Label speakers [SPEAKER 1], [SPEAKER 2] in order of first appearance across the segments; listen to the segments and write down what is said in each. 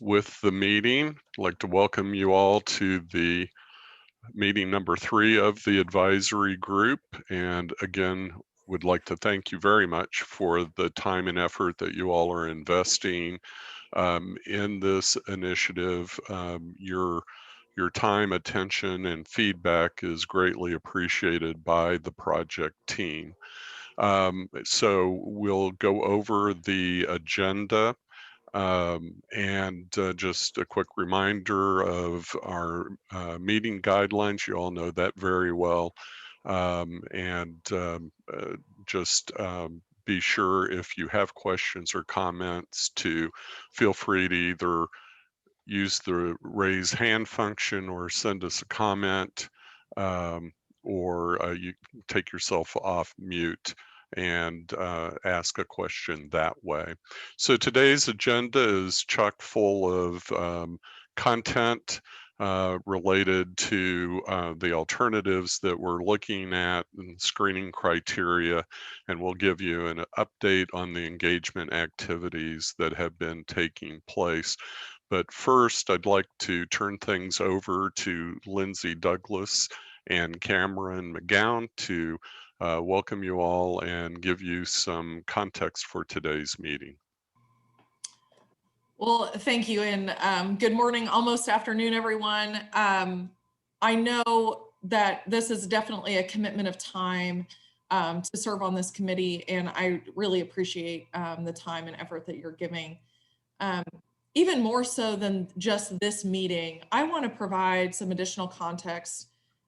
[SPEAKER 1] with the meeting. I'd like to welcome you all to the meeting number 3 of the advisory group. And again, would like to thank you very much for the time and effort that you all are investing in this initiative. Your time, attention, and feedback is greatly appreciated by the project team. So we'll go over the agenda. And just a quick reminder of our meeting guidelines. You all know that very well. Just be sure if you have questions or comments to feel free to either use the raise hand function or send us a comment, or you take yourself off mute and ask a question that way. So today's agenda is chock full of content related to the alternatives that we're looking at and screening criteria, and we'll give you an update on the engagement activities that have been taking place. But first, I'd like to turn things over to Lindsay Douglas and Cameron McGowan to welcome you all and give you some context for today's meeting.
[SPEAKER 2] Well, thank you, and good morning, almost afternoon, everyone. I know that this is definitely a commitment of time to serve on this committee, and I really appreciate the time and effort that you're giving. Even more so than just this meeting, I want to provide some additional context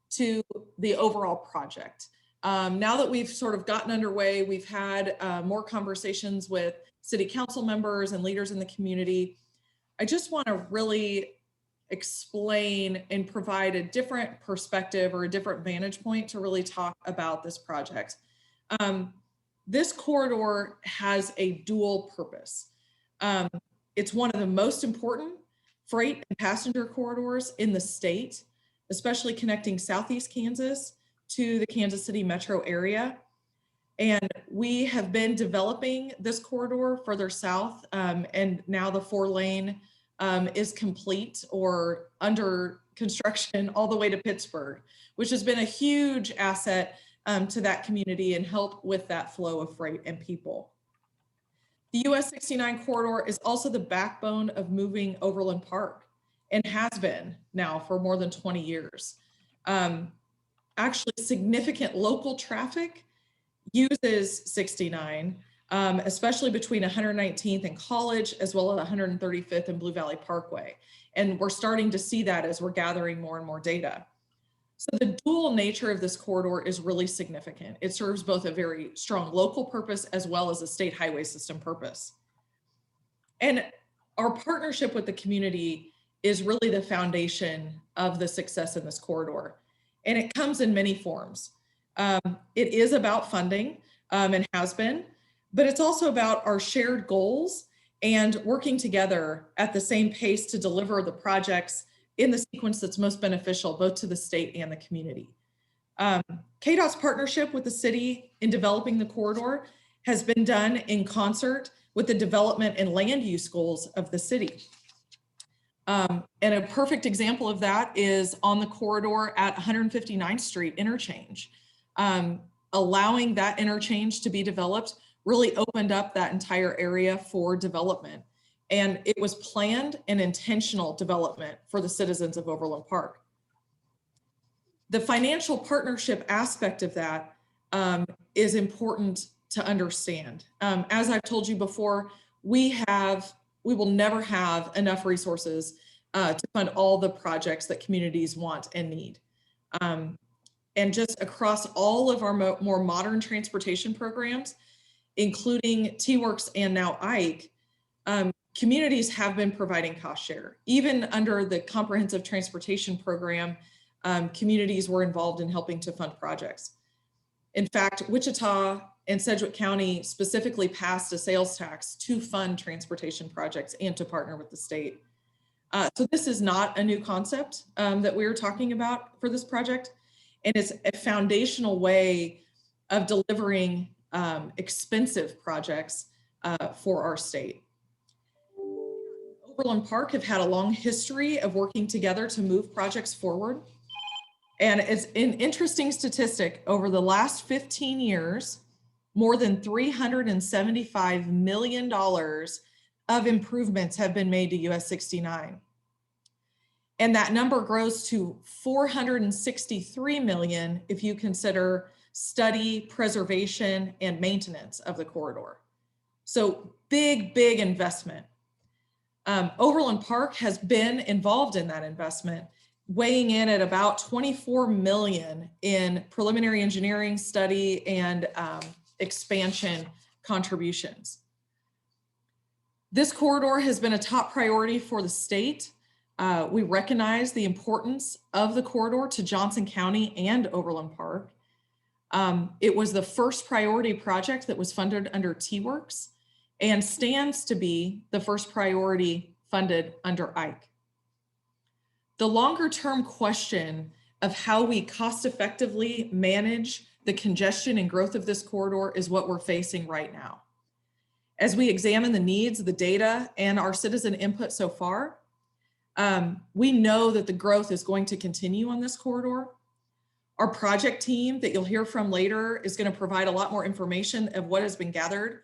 [SPEAKER 2] to the overall project. Now that we've sort of gotten underway, we've had more conversations with city council members and leaders in the community. I just want to really explain and provide a different perspective or a different vantage point to really talk about this project. This corridor has a dual purpose. It's one of the most important freight and passenger corridors in the state, especially connecting Southeast Kansas to the Kansas City metro area. And we have been developing this corridor further south, and now the 4-lane is complete or under construction all the way to Pittsburgh, which has been a huge asset to that community and help with that flow of freight and people. The US 69 corridor is also the backbone of moving Overland Park and has been now for more than 20 years. Actually, significant local traffic uses 69, especially between 119th and College, as well as 135th and Blue Valley Parkway. And we're starting to see that as we're gathering more and more data. So the dual nature of this corridor is really significant. It serves both a very strong local purpose as well as a state highway system purpose. And our partnership with the community is really the foundation of the success in this corridor. And it comes in many forms. It is about funding and has been, but it's also about our shared goals and working together at the same pace to deliver the projects in the sequence that's most beneficial both to the state and the community. KDOT's partnership with the city in developing the corridor has been done in concert with the development and land use goals of the city. And a perfect example of that is on the corridor at 159th Street Interchange. Allowing that interchange to be developed really opened up that entire area for development. And it was planned and intentional development for the citizens of Overland Park. The financial partnership aspect of that is important to understand. As I've told you before, we will never have enough resources to fund all the projects that communities want and need. And just across all of our more modern transportation programs, including T-Works and now IKE, communities have been providing cost share. Even under the comprehensive transportation program, communities were involved in helping to fund projects. In fact, Wichita and Sedgwick County specifically passed a sales tax to fund transportation projects and to partner with the state. So this is not a new concept that we were talking about for this project. And it's a foundational way of delivering expensive projects for our state. Overland Park have had a long history of working together to move projects forward. And it's an interesting statistic. Over the last 15 years, more than $375 million of improvements have been made to US 69. And that number grows to 463 million if you consider study, preservation, and maintenance of the corridor. So big, big investment. Overland Park has been involved in that investment, weighing in at about 24 million in preliminary engineering study and expansion contributions. This corridor has been a top priority for the state. We recognize the importance of the corridor to Johnson County and Overland Park. It was the first priority project that was funded under T-Works and stands to be the first priority funded under Ike. The longer term question of how we cost effectively manage the congestion and growth of this corridor is what we're facing right now. As we examine the needs, the data, and our citizen input so far, we know that the growth is going to continue on this corridor. Our project team that you'll hear from later is going to provide a lot more information of what has been gathered.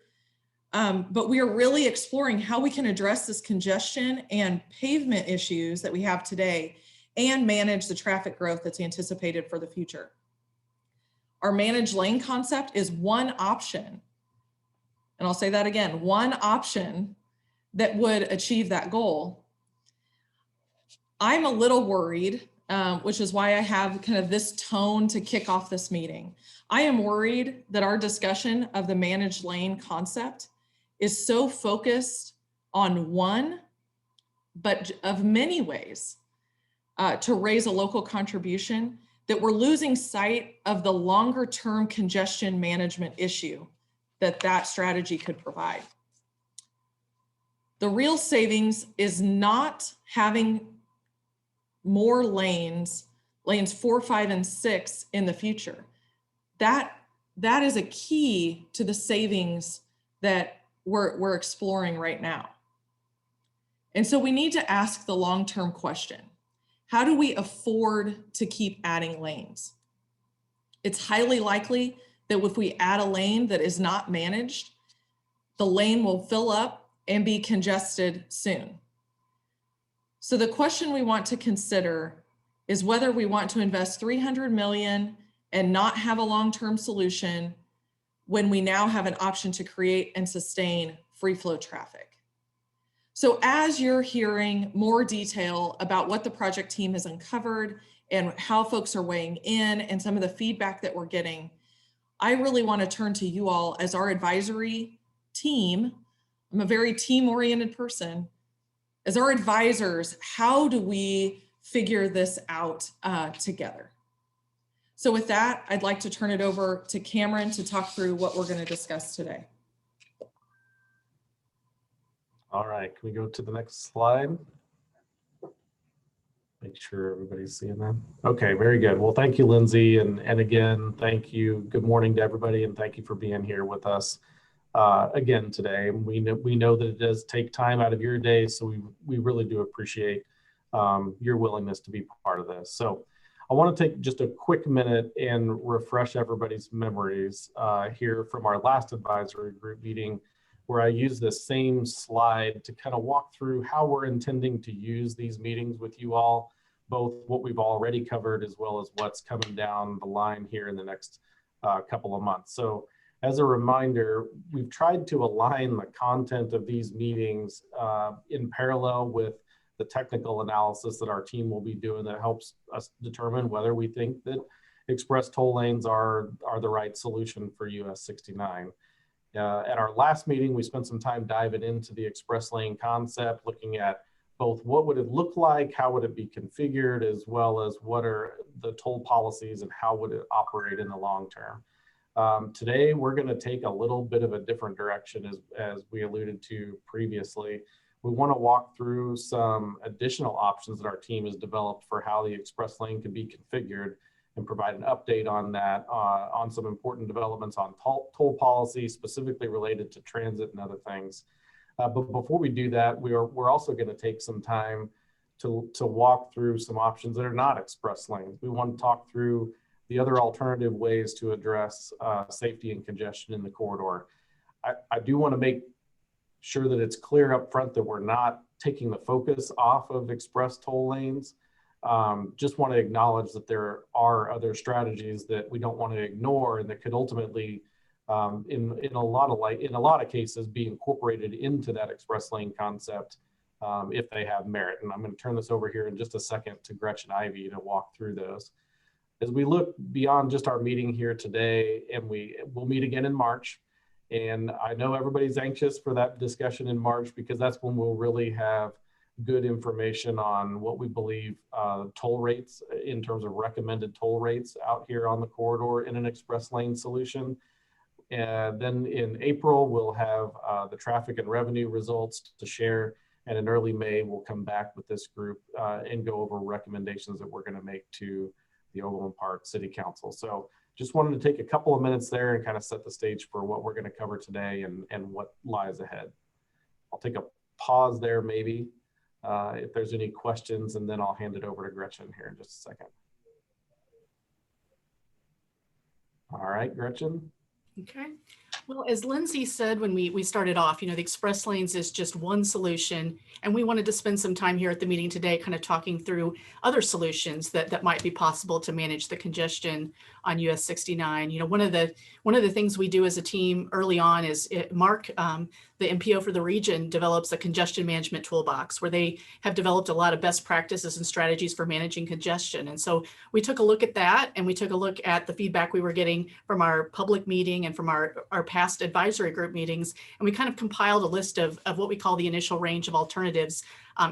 [SPEAKER 2] But we are really exploring how we can address this congestion and pavement issues that we have today and manage the traffic growth that's anticipated for the future. Our managed lane concept is one option. And I'll say that again, one option that would achieve that goal. I'm a little worried, which is why I have kind of this tone to kick off this meeting. I am worried that our discussion of the managed lane concept is so focused on one, but of many ways to raise a local contribution, that we're losing sight of the longer term congestion management issue that strategy could provide. The real savings is not having more lanes 4, 5, and 6 in the future. That is a key to the savings that we're exploring right now. And so we need to ask the long-term question. How do we afford to keep adding lanes? It's highly likely that if we add a lane that is not managed, the lane will fill up and be congested soon. So the question we want to consider is whether we want to invest 300 million and not have a long-term solution when we now have an option to create and sustain free flow traffic. So as you're hearing more detail about what the project team has uncovered and how folks are weighing in and some of the feedback that we're getting, I really want to turn to you all as our advisory team. I'm a very team-oriented person. As our advisors, how do we figure this out together? So with that, I'd like to turn it over to Cameron to talk through what we're going to discuss today.
[SPEAKER 3] All right, can we go to the next slide? Make sure everybody's seeing that. Okay, very good. Well, thank you, Lindsay. And again, thank you. Good morning to everybody. And thank you for being here with us again today. We know that it does take time out of your day. So we really do appreciate your willingness to be part of this. So I want to take just a quick minute and refresh everybody's memories here from our last advisory group meeting, where I use this same slide to kind of walk through how we're intending to use these meetings with you all, both what we've already covered as well as what's coming down the line here in the next couple of months. So as a reminder, we've tried to align the content of these meetings in parallel with the technical analysis that our team will be doing that helps us determine whether we think that express toll lanes are the right solution for US 69. At our last meeting, we spent some time diving into the express lane concept, looking at both what would it look like, how would it be configured, as well as what are the toll policies and how would it operate in the long term. Today, we're going to take a little bit of a different direction as we alluded to previously. We want to walk through some additional options that our team has developed for how the express lane can be configured and provide an update on that, on some important developments on toll policy, specifically related to transit and other things. But before we do that, we're also going to take some time to walk through some options that are not express lanes. We want to talk through the other alternative ways to address safety and congestion in the corridor. I do want to make sure that it's clear up front that we're not taking the focus off of express toll lanes. Just want to acknowledge that there are other strategies that we don't want to ignore and that could ultimately, in a lot of cases, be incorporated into that express lane concept if they have merit. And I'm going to turn this over here in just a second to Gretchen Ivy to walk through those. As we look beyond just our meeting here today, and we'll meet again in March. And I know everybody's anxious for that discussion in March, because that's when we'll really have good information on what we believe toll rates in terms of recommended toll rates out here on the corridor in an express lane solution. And then in April, we'll have the traffic and revenue results to share. And in early May, we'll come back with this group and go over recommendations that we're going to make to the Overland Park City Council. So just wanted to take a couple of minutes there and kind of set the stage for what we're going to cover today and what lies ahead. I'll take a pause there maybe if there's any questions, and then I'll hand it over to Gretchen here in just a second. All right, Gretchen.
[SPEAKER 4] Okay. Well, as Lindsay said when we started off, the express lanes is just one solution, and we wanted to spend some time here at the meeting today kind of talking through other solutions that might be possible to manage the congestion on US 69. One of the things we do as a team early on is Mark, the MPO for the region, develops a congestion management toolbox where they have developed a lot of best practices and strategies for managing congestion. And so we took a look at that, and we took a look at the feedback we were getting from our public meeting and from our past advisory group meetings, and we kind of compiled a list of what we call the initial range of alternatives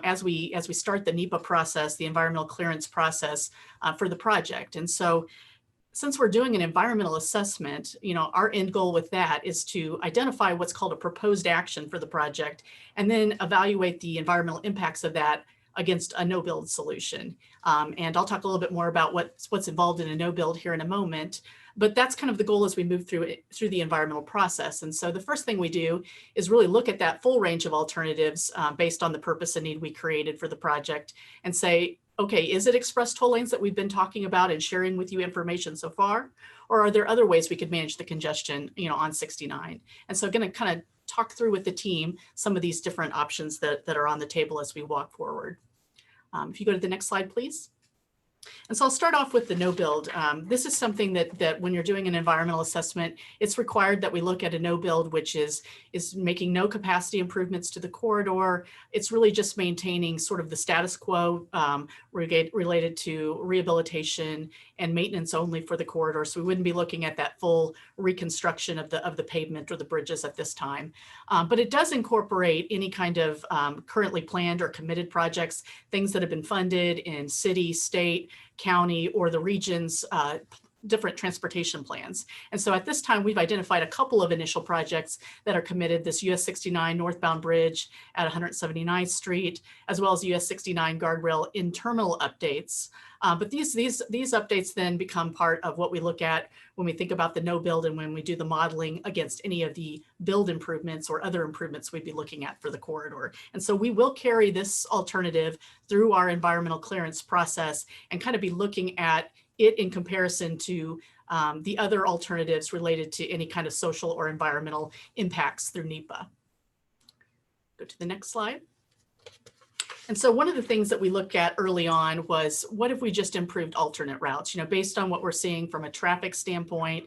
[SPEAKER 4] as we start the NEPA process, the environmental clearance process for the project. And so since we're doing an environmental assessment, our end goal with that is to identify what's called a proposed action for the project, and then evaluate the environmental impacts of that against a no-build solution. And I'll talk a little bit more about what's involved in a no-build here in a moment. But that's kind of the goal as we move through the environmental process. And so the first thing we do is really look at that full range of alternatives based on the purpose and need we created for the project, and say, okay, is it express toll lanes that we've been talking about and sharing with you information so far? Or are there other ways we could manage the congestion, on 69? And so I'm going to kind of talk through with the team some of these different options that are on the table as we walk forward. If you go to the next slide, please. And so I'll start off with the no build. This is something that when you're doing an environmental assessment, it's required that we look at a no build, which is making no capacity improvements to the corridor. It's really just maintaining sort of the status quo related to rehabilitation and maintenance only for the corridor. So we wouldn't be looking at that full reconstruction of the pavement or the bridges at this time. But it does incorporate any kind of currently planned or committed projects, things that have been funded in city, state, county, or the region's different transportation plans. And so at this time, we've identified a couple of initial projects that are committed: this US 69 northbound bridge at 179th Street, as well as US 69 guardrail in terminal updates. But these updates then become part of what we look at when we think about the no build and when we do the modeling against any of the build improvements or other improvements we'd be looking at for the corridor. And so we will carry this alternative through our environmental clearance process and kind of be looking at it in comparison to the other alternatives related to any kind of social or environmental impacts through NEPA. Go to the next slide. And so one of the things that we looked at early on was, what if we just improved alternate routes? Based on what we're seeing from a traffic standpoint,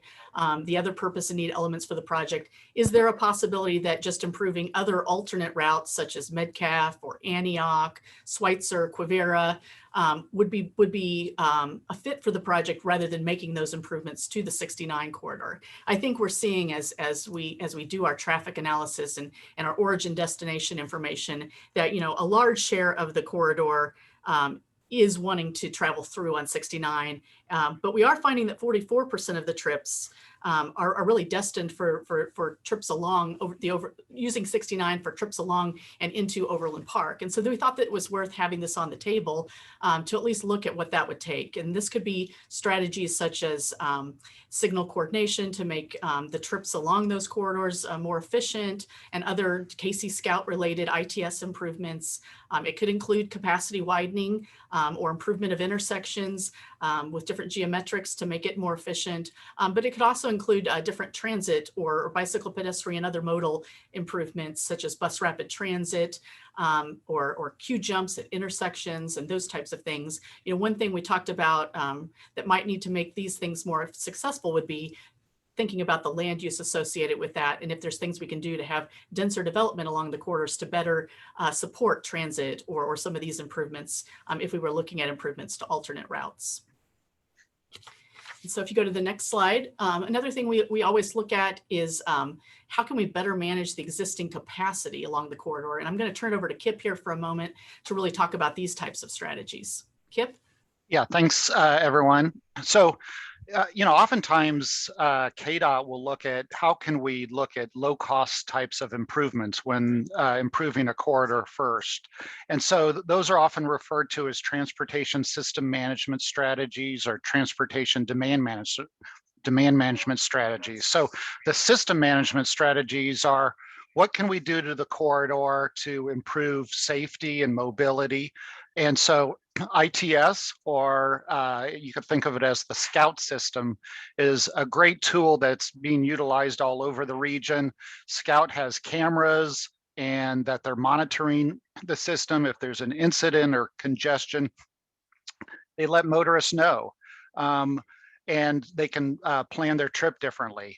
[SPEAKER 4] the other purpose and need elements for the project, is there a possibility that just improving other alternate routes such as Metcalf or Antioch, Schweitzer, Quivira would be a fit for the project rather than making those improvements to the 69 corridor? I think we're seeing as we do our traffic analysis and our origin destination information that a large share of the corridor is wanting to travel through on 69, But we are finding that 44% of the trips are really destined for trips along using 69 for trips along and into Overland Park. And so we thought that it was worth having this on the table to at least look at what that would take. And this could be strategies such as signal coordination to make the trips along those corridors more efficient, and other KC Scout related ITS improvements. It could include capacity widening or improvement of intersections with different geometrics to make it more efficient. But it could also include different transit or bicycle, pedestrian, other modal improvements such as bus rapid transit or queue jumps at intersections and those types of things. You know, one thing we talked about that might need to make these things more successful would be thinking about the land use associated with that, and if there's things we can do to have denser development along the corridors to better support transit or some of these improvements if we were looking at improvements to alternate routes. And so if you go to the next slide, another thing we always look at is how can we better manage the existing capacity along the corridor? And I'm going to turn it over to Kip here for a moment to really talk about these types of strategies. Kip?
[SPEAKER 5] Yeah, thanks everyone. So oftentimes KDOT will look at how can we look at low cost types of improvements when improving a corridor first. And so those are often referred to as transportation system management strategies or transportation demand management strategies. So the system management strategies are, what can we do to the corridor to improve safety and mobility? And so ITS, or you could think of it as the Scout system, is a great tool that's being utilized all over the region. Scout has cameras and that they're monitoring the system. If there's an incident or congestion, they let motorists know, and they can plan their trip differently.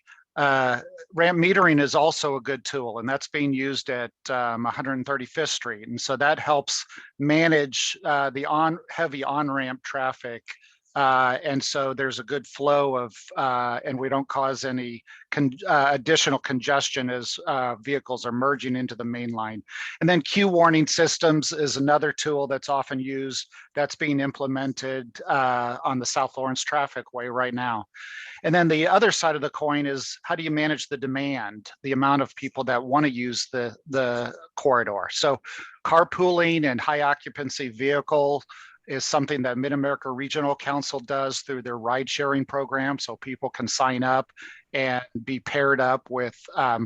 [SPEAKER 5] Ramp metering is also a good tool, and that's being used at 135th Street. And so that helps manage the heavy on-ramp traffic. And so there's a good flow of, and we don't cause any additional congestion as vehicles are merging into the main line. And then queue warning systems is another tool that's often used, that's being implemented on the South Lawrence Traffic Way right now. And then the other side of the coin is, how do you manage the demand, the amount of people that want to use the corridor? So carpooling and high occupancy vehicle is something that Mid-America Regional Council does through their ride sharing program. So people can sign up and be paired up with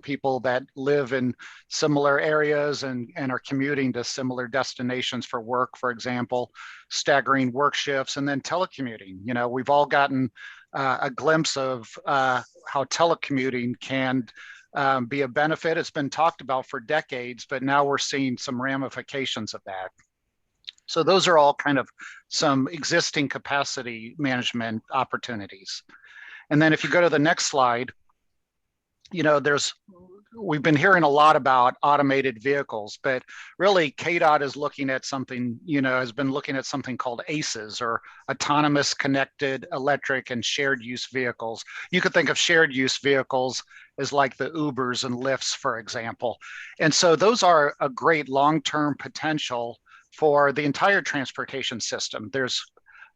[SPEAKER 5] people that live in similar areas and are commuting to similar destinations for work, for example, staggering work shifts, and then telecommuting. You know, we've all gotten a glimpse of how telecommuting can be a benefit. It's been talked about for decades, but now we're seeing some ramifications of that. So those are all kind of some existing capacity management opportunities. And then if you go to the next slide, you know, we've been hearing a lot about automated vehicles, but really KDOT is looking at something, has been looking at something called ACEs, or autonomous, connected, electric, and shared use vehicles. You could think of shared use vehicles as like the Ubers and Lyfts, for example. And so those are a great long-term potential for the entire transportation system. There's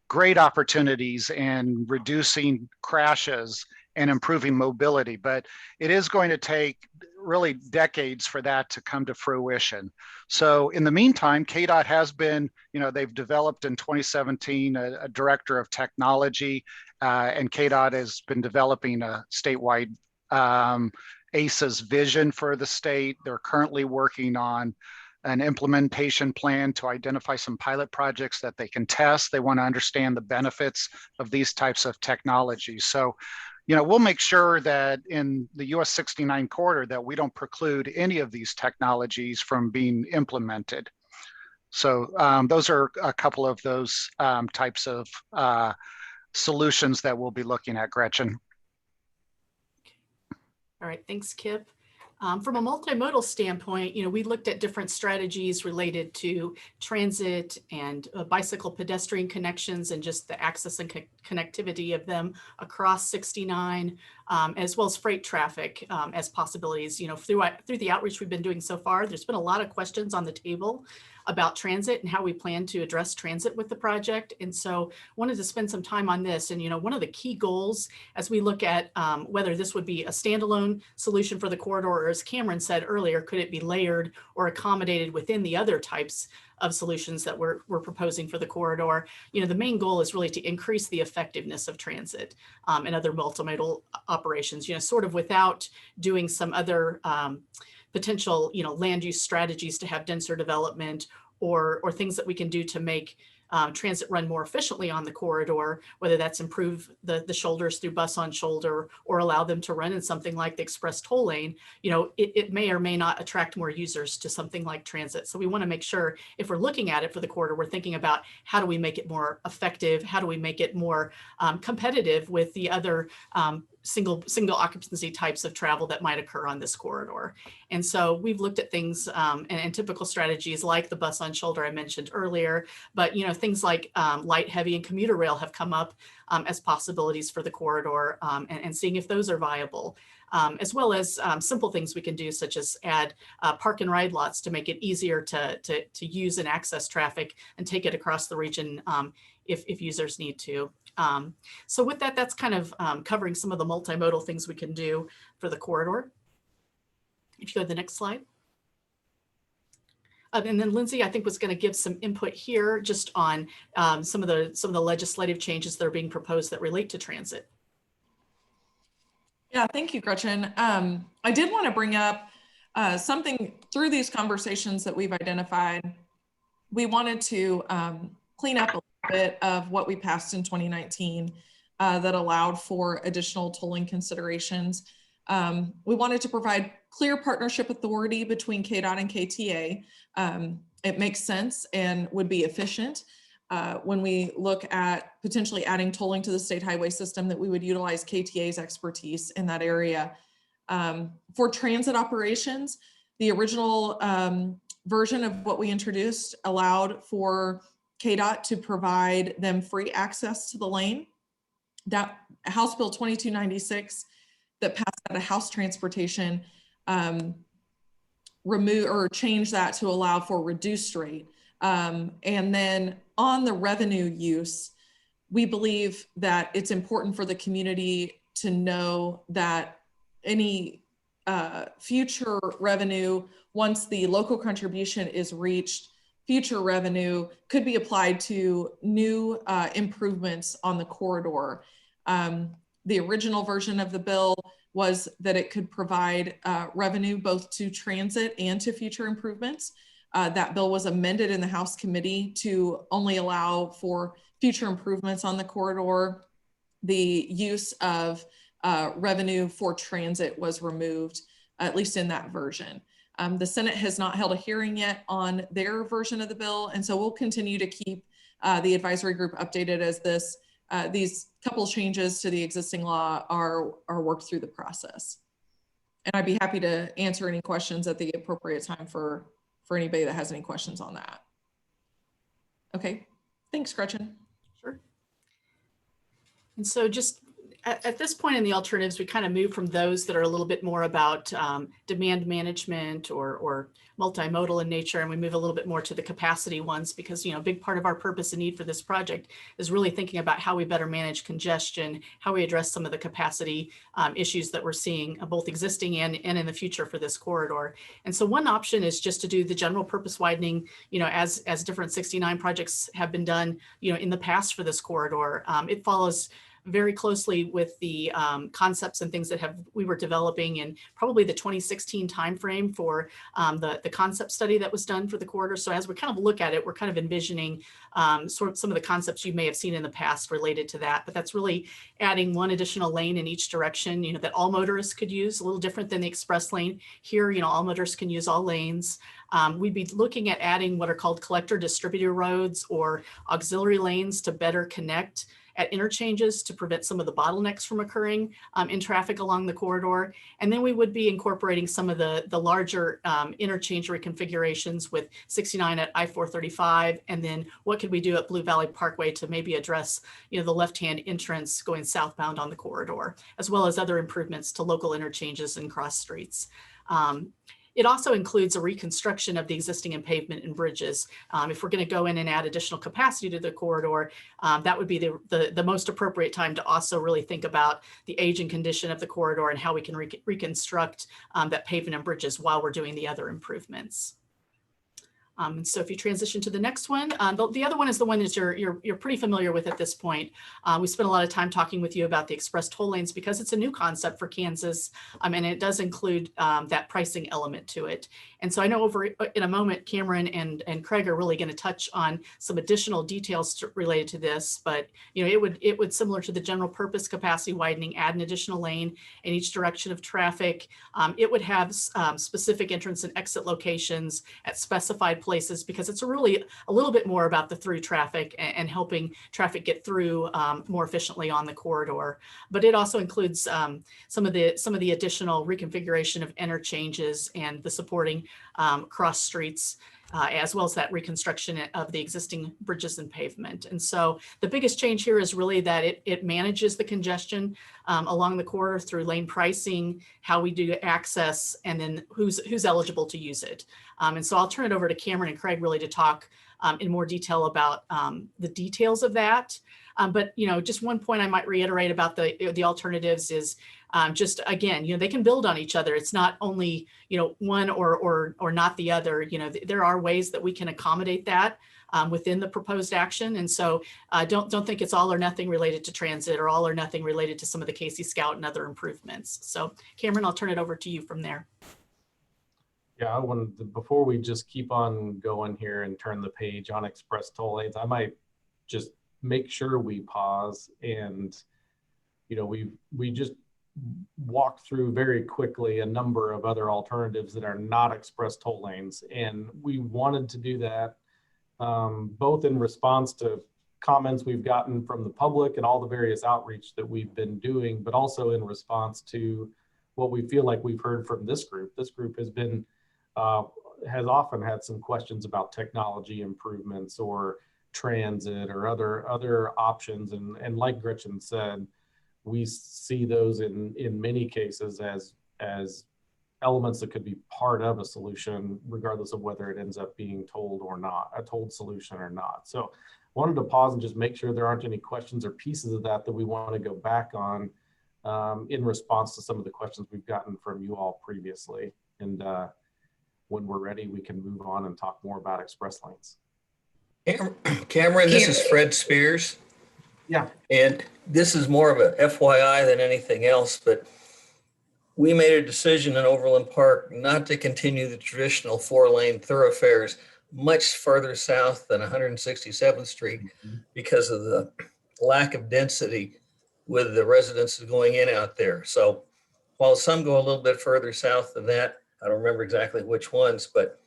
[SPEAKER 5] great opportunities in reducing crashes and improving mobility, but it is going to take really decades for that to come to fruition. So in the meantime, KDOT has been, they've developed in 2017 a director of technology, and KDOT has been developing a statewide ACES vision for the state. They're currently working on an implementation plan to identify some pilot projects that they can test. They want to understand the benefits of these types of technologies. So, we'll make sure that in the US 69 corridor that we don't preclude any of these technologies from being implemented. So those are a couple of those types of solutions that we'll be looking at, Gretchen.
[SPEAKER 4] All right, thanks, Kip. From a multimodal standpoint, we looked at different strategies related to transit and bicycle pedestrian connections and just the access and connectivity of them across 69, as well as freight traffic as possibilities. Through the outreach we've been doing so far, there's been a lot of questions on the table about transit and how we plan to address transit with the project. And so wanted to spend some time on this. And, one of the key goals as we look at whether this would be a standalone solution for the corridor, or as Cameron said earlier, could it be layered or accommodated within the other types of solutions that we're proposing for the corridor. The main goal is really to increase the effectiveness of transit and other multimodal operations, sort of without doing some other potential, land use strategies to have denser development or things that we can do to make transit run more efficiently on the corridor, whether that's improve the shoulders through bus on shoulder or allow them to run in something like the express toll lane. It may or may not attract more users to something like transit. So we want to make sure if we're looking at it for the corridor, we're thinking about how do we make it more effective? How do we make it more competitive with the other single occupancy types of travel that might occur on this corridor? And so we've looked at things and typical strategies like the bus on shoulder I mentioned earlier, but things like light, heavy, and commuter rail have come up as possibilities for the corridor, and seeing if those are viable, as well as simple things we can do, such as add park and ride lots to make it easier to use and access traffic and take it across the region if users need to. So with that, that's kind of covering some of the multimodal things we can do for the corridor. If you go to the next slide. And then Lindsay, I think, was going to give some input here just on some of the legislative changes that are being proposed that relate to transit.
[SPEAKER 2] Yeah, thank you, Gretchen. I did want to bring up something through these conversations that we've identified. We wanted to clean up a little bit of what we passed in 2019 that allowed for additional tolling considerations. We wanted to provide clear partnership authority between KDOT and KTA. It makes sense and would be efficient when we look at potentially adding tolling to the state highway system, that we would utilize KTA's expertise in that area. For transit operations, the original version of what we introduced allowed for KDOT to provide them free access to the lane. That House Bill 2296 that passed out of House Transportation remove or change that to allow for reduced rate. And then on the revenue use, we believe that it's important for the community to know that any future revenue, once the local contribution is reached, future revenue could be applied to new improvements on the corridor. The original version of the bill was that it could provide revenue both to transit and to future improvements. That bill was amended in the House committee to only allow for future improvements on the corridor. The use of revenue for transit was removed, at least in that version. The Senate has not held a hearing yet on their version of the bill, and so we'll continue to keep the advisory group updated as these couple changes to the existing law are worked through the process. And I'd be happy to answer any questions at the appropriate time for anybody that has any questions on that. Okay, thanks, Gretchen.
[SPEAKER 4] Sure. And so just at this point in the alternatives, we kind of move from those that are a little bit more about demand management or multimodal in nature, and we move a little bit more to the capacity ones, because a big part of our purpose and need for this project is really thinking about how we better manage congestion, how we address some of the capacity issues that we're seeing, both existing and in the future for this corridor. And so one option is just to do the general purpose widening, as different 69 projects have been done, in the past for this corridor. It follows very closely with the concepts and things that we were developing in probably the 2016 timeframe for the concept study that was done for the corridor. So as we kind of look at it, we're kind of envisioning sort of some of the concepts you may have seen in the past related to that. But that's really adding one additional lane in each direction, that all motorists could use, a little different than the express lane. Here, all motorists can use all lanes. We'd be looking at adding what are called collector distributor roads or auxiliary lanes to better connect at interchanges to prevent some of the bottlenecks from occurring in traffic along the corridor. And then we would be incorporating some of the larger interchange reconfigurations with 69 at I-435. And then what could we do at Blue Valley Parkway to maybe address the left-hand entrance going southbound on the corridor, as well as other improvements to local interchanges and cross streets. It also includes a reconstruction of the existing pavement and bridges. If we're going to go in and add additional capacity to the corridor, that would be the most appropriate time to also really think about the age and condition of the corridor and how we can reconstruct that pavement and bridges while we're doing the other improvements. And so if you transition to the next one, the other one is the one that you're pretty familiar with at this point. We spent a lot of time talking with you about the express toll lanes because it's a new concept for Kansas, and it does include that pricing element to it. And so I know over in a moment, Cameron and Craig are really going to touch on some additional details related to this, but it would similar to the general purpose capacity widening, add an additional lane in each direction of traffic. It would have specific entrance and exit locations at specified places because it's really a little bit more about the through traffic and helping traffic get through more efficiently on the corridor. But it also includes some of the additional reconfiguration of interchanges and the supporting cross streets, as well as that reconstruction of the existing bridges and pavement. And so the biggest change here is really that it manages the congestion along the corridor through lane pricing, how we do access, and then who's eligible to use it. And so I'll turn it over to Cameron and Craig really to talk in more detail about the details of that. But just one point I might reiterate about the alternatives is just again, they can build on each other. It's not only one or not the other. There are ways that we can accommodate that within the proposed action. And so don't think it's all or nothing related to transit or all or nothing related to some of the Casey Scout and other improvements. So Cameron, I'll turn it over to you from there.
[SPEAKER 3] Yeah, I wanted to, before we just keep on going here and turn the page on express toll lanes, I might just make sure we pause and, we just walked through very quickly a number of other alternatives that are not express toll lanes. And we wanted to do that both in response to comments we've gotten from the public and all the various outreach that we've been doing, but also in response to what we feel like we've heard from this group. This group has been has often had some questions about technology improvements or transit or other options. And like Gretchen said, we see those in many cases as elements that could be part of a solution, regardless of whether it ends up being tolled or not, a tolled solution or not. So wanted to pause and just make sure there aren't any questions or pieces of that we want to go back on in response to some of the questions we've gotten from you all previously. And when we're ready, we can move on and talk more about express lanes.
[SPEAKER 6] Cameron, this is Fred Spears.
[SPEAKER 3] Yeah.
[SPEAKER 6] And this is more of a FYI than anything else, but we made a decision in Overland Park not to continue the traditional 4-lane thoroughfares much further south than 167th Street because of the lack of density with the residences going in out there. So while some go a little bit further south than that, I don't remember exactly which ones, but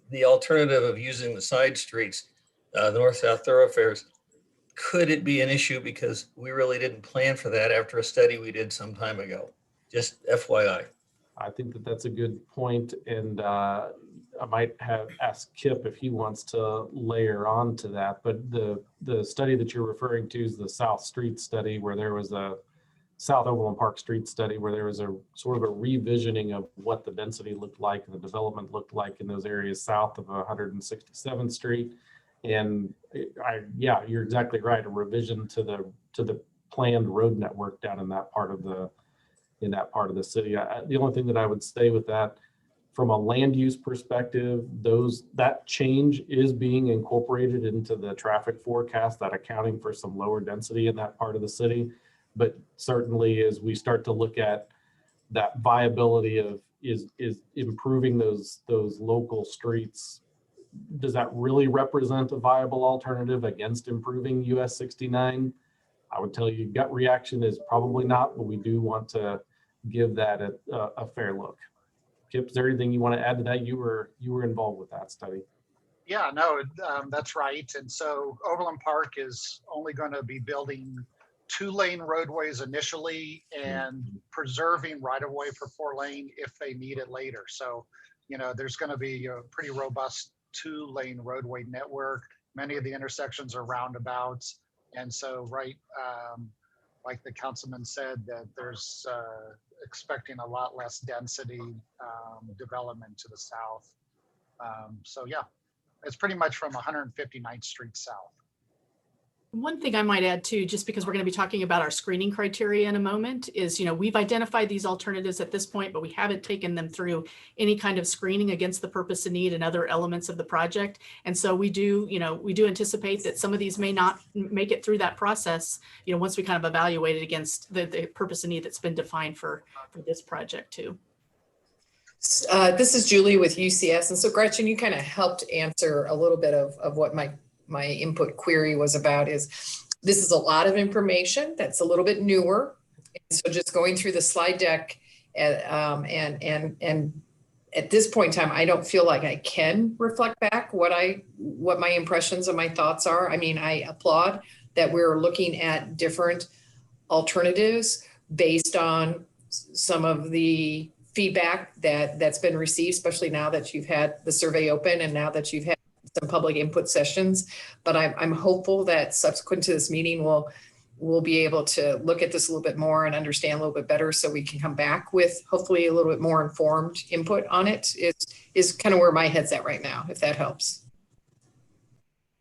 [SPEAKER 6] the alternative of using the side streets, the north-south thoroughfares, could it be an issue because we really didn't plan for that after a study we did some time ago? Just FYI.
[SPEAKER 3] I think that's a good point, and I might have asked Kip if he wants to layer on to that. But the study that you're referring to is the South Street study, where there was a South Overland Park Street study, where there was a sort of a revisioning of what the density looked like and the development looked like in those areas south of 167th Street. And yeah, you're exactly right. A revision to the planned road network down in that part of the city. The only thing that I would say with that, from a land use perspective, that change is being incorporated into the traffic forecast, that accounting for some lower density in that part of the city. But certainly, as we start to look at that viability of is improving those local streets, does that really represent a viable alternative against improving US 69? I would tell you gut reaction is probably not, but we do want to give that a fair look. Kip, is there anything you want to add to that? You were involved with that study.
[SPEAKER 5] Yeah, no, that's right. And so Overland Park is only going to be building 2-lane roadways initially and preserving right-of-way for 4-lane if they need it later. So, there's going to be a pretty robust 2-lane roadway network. Many of the intersections are roundabouts. And so, like the councilman said, that there's expecting a lot less density development to the south. So yeah, it's pretty much from 159th Street south.
[SPEAKER 4] One thing I might add too, just because we're going to be talking about our screening criteria in a moment, is, we've identified these alternatives at this point, but we haven't taken them through any kind of screening against the purpose and need and other elements of the project. And so we do anticipate that some of these may not make it through that process, once we kind of evaluate it against the purpose and need that's been defined for this project too.
[SPEAKER 7] This is Julie with UCS. And so Gretchen, you kind of helped answer a little bit of what my input query was about. Is this is a lot of information that's a little bit newer. And so just going through the slide deck and at this point in time, I don't feel like I can reflect back what my impressions and my thoughts are. I mean, I applaud that we're looking at different alternatives based on some of the feedback that's been received, especially now that you've had the survey open and now that you've had some public input sessions. But I'm hopeful that subsequent to this meeting, we'll be able to look at this a little bit more and understand a little bit better, so we can come back with hopefully a little bit more informed input on it. Is kind of where my head's at right now, if that helps.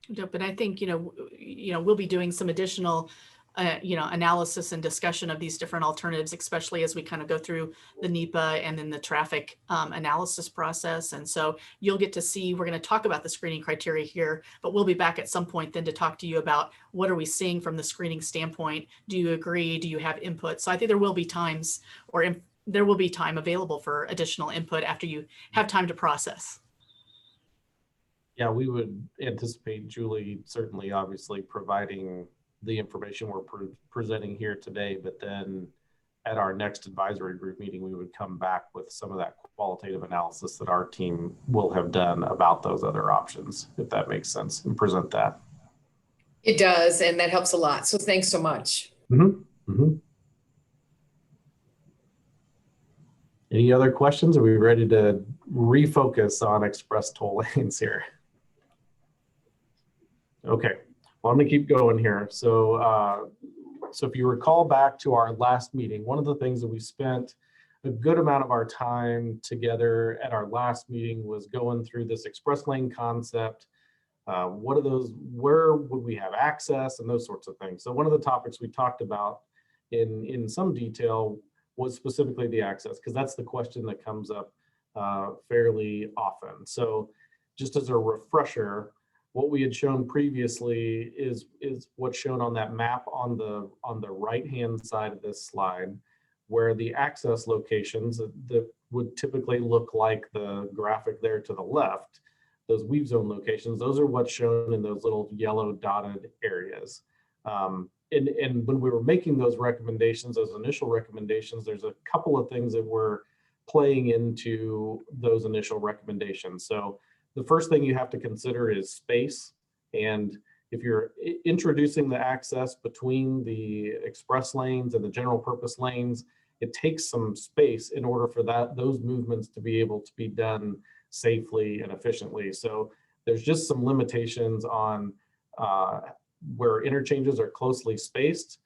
[SPEAKER 4] But I think, we'll be doing some additional analysis and discussion of these different alternatives, especially as we kind of go through the NEPA and then the traffic analysis process. And so you'll get to see, we're going to talk about the screening criteria here, but we'll be back at some point then to talk to you about what are we seeing from the screening standpoint. Do you agree? Do you have input? So I think there will be times, or there will be time available for additional input after you have time to process.
[SPEAKER 3] Yeah, we would anticipate Julie certainly obviously providing the information we're presenting here today, but then at our next advisory group meeting, we would come back with some of that qualitative analysis that our team will have done about those other options, if that makes sense, and present that.
[SPEAKER 7] It does, and that helps a lot. So thanks so much.
[SPEAKER 3] Any other questions? Are we ready to refocus on express toll lanes here? Okay. Well, I'm going to keep going here. So if you recall back to our last meeting, one of the things that we spent a good amount of our time together at our last meeting was going through this express lane concept. What are those? Where would we have access and those sorts of things? So one of the topics we talked about in some detail was specifically the access, because that's the question that comes up fairly often. So just as a refresher, what we had shown previously is what's shown on that map on the right-hand side of this slide, where the access locations that would typically look like the graphic there to the left, those weave zone locations, those are what's shown in those little yellow dotted areas. And when we were making those recommendations, those initial recommendations, there's a couple of things that were playing into those initial recommendations. So the first thing you have to consider is space. And if you're introducing the access between the express lanes and the general purpose lanes, it takes some space in order for those movements to be able to be done safely and efficiently. So there's just some limitations on where interchanges are closely spaced.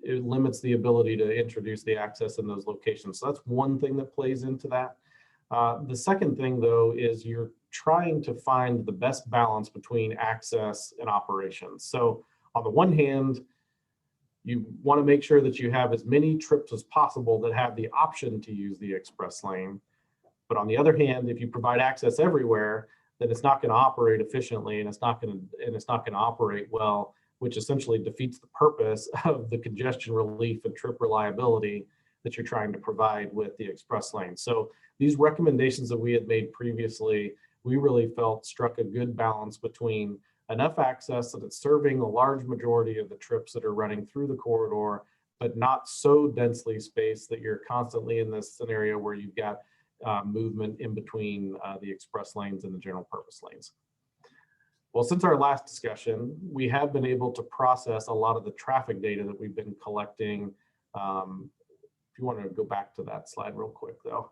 [SPEAKER 3] It limits the ability to introduce the access in those locations. So that's one thing that plays into that. The second thing, though, is you're trying to find the best balance between access and operations. So on the one hand, you want to make sure that you have as many trips as possible that have the option to use the express lane. But on the other hand, if you provide access everywhere, then it's not going to operate efficiently, and it's not going to operate well, which essentially defeats the purpose of the congestion relief and trip reliability that you're trying to provide with the express lane. So these recommendations that we had made previously, we really felt struck a good balance between enough access that it's serving a large majority of the trips that are running through the corridor, but not so densely spaced that you're constantly in this scenario where you've got movement in between the express lanes and the general purpose lanes. Well, since our last discussion, we have been able to process a lot of the traffic data that we've been collecting. If you want to go back to that slide real quick, though.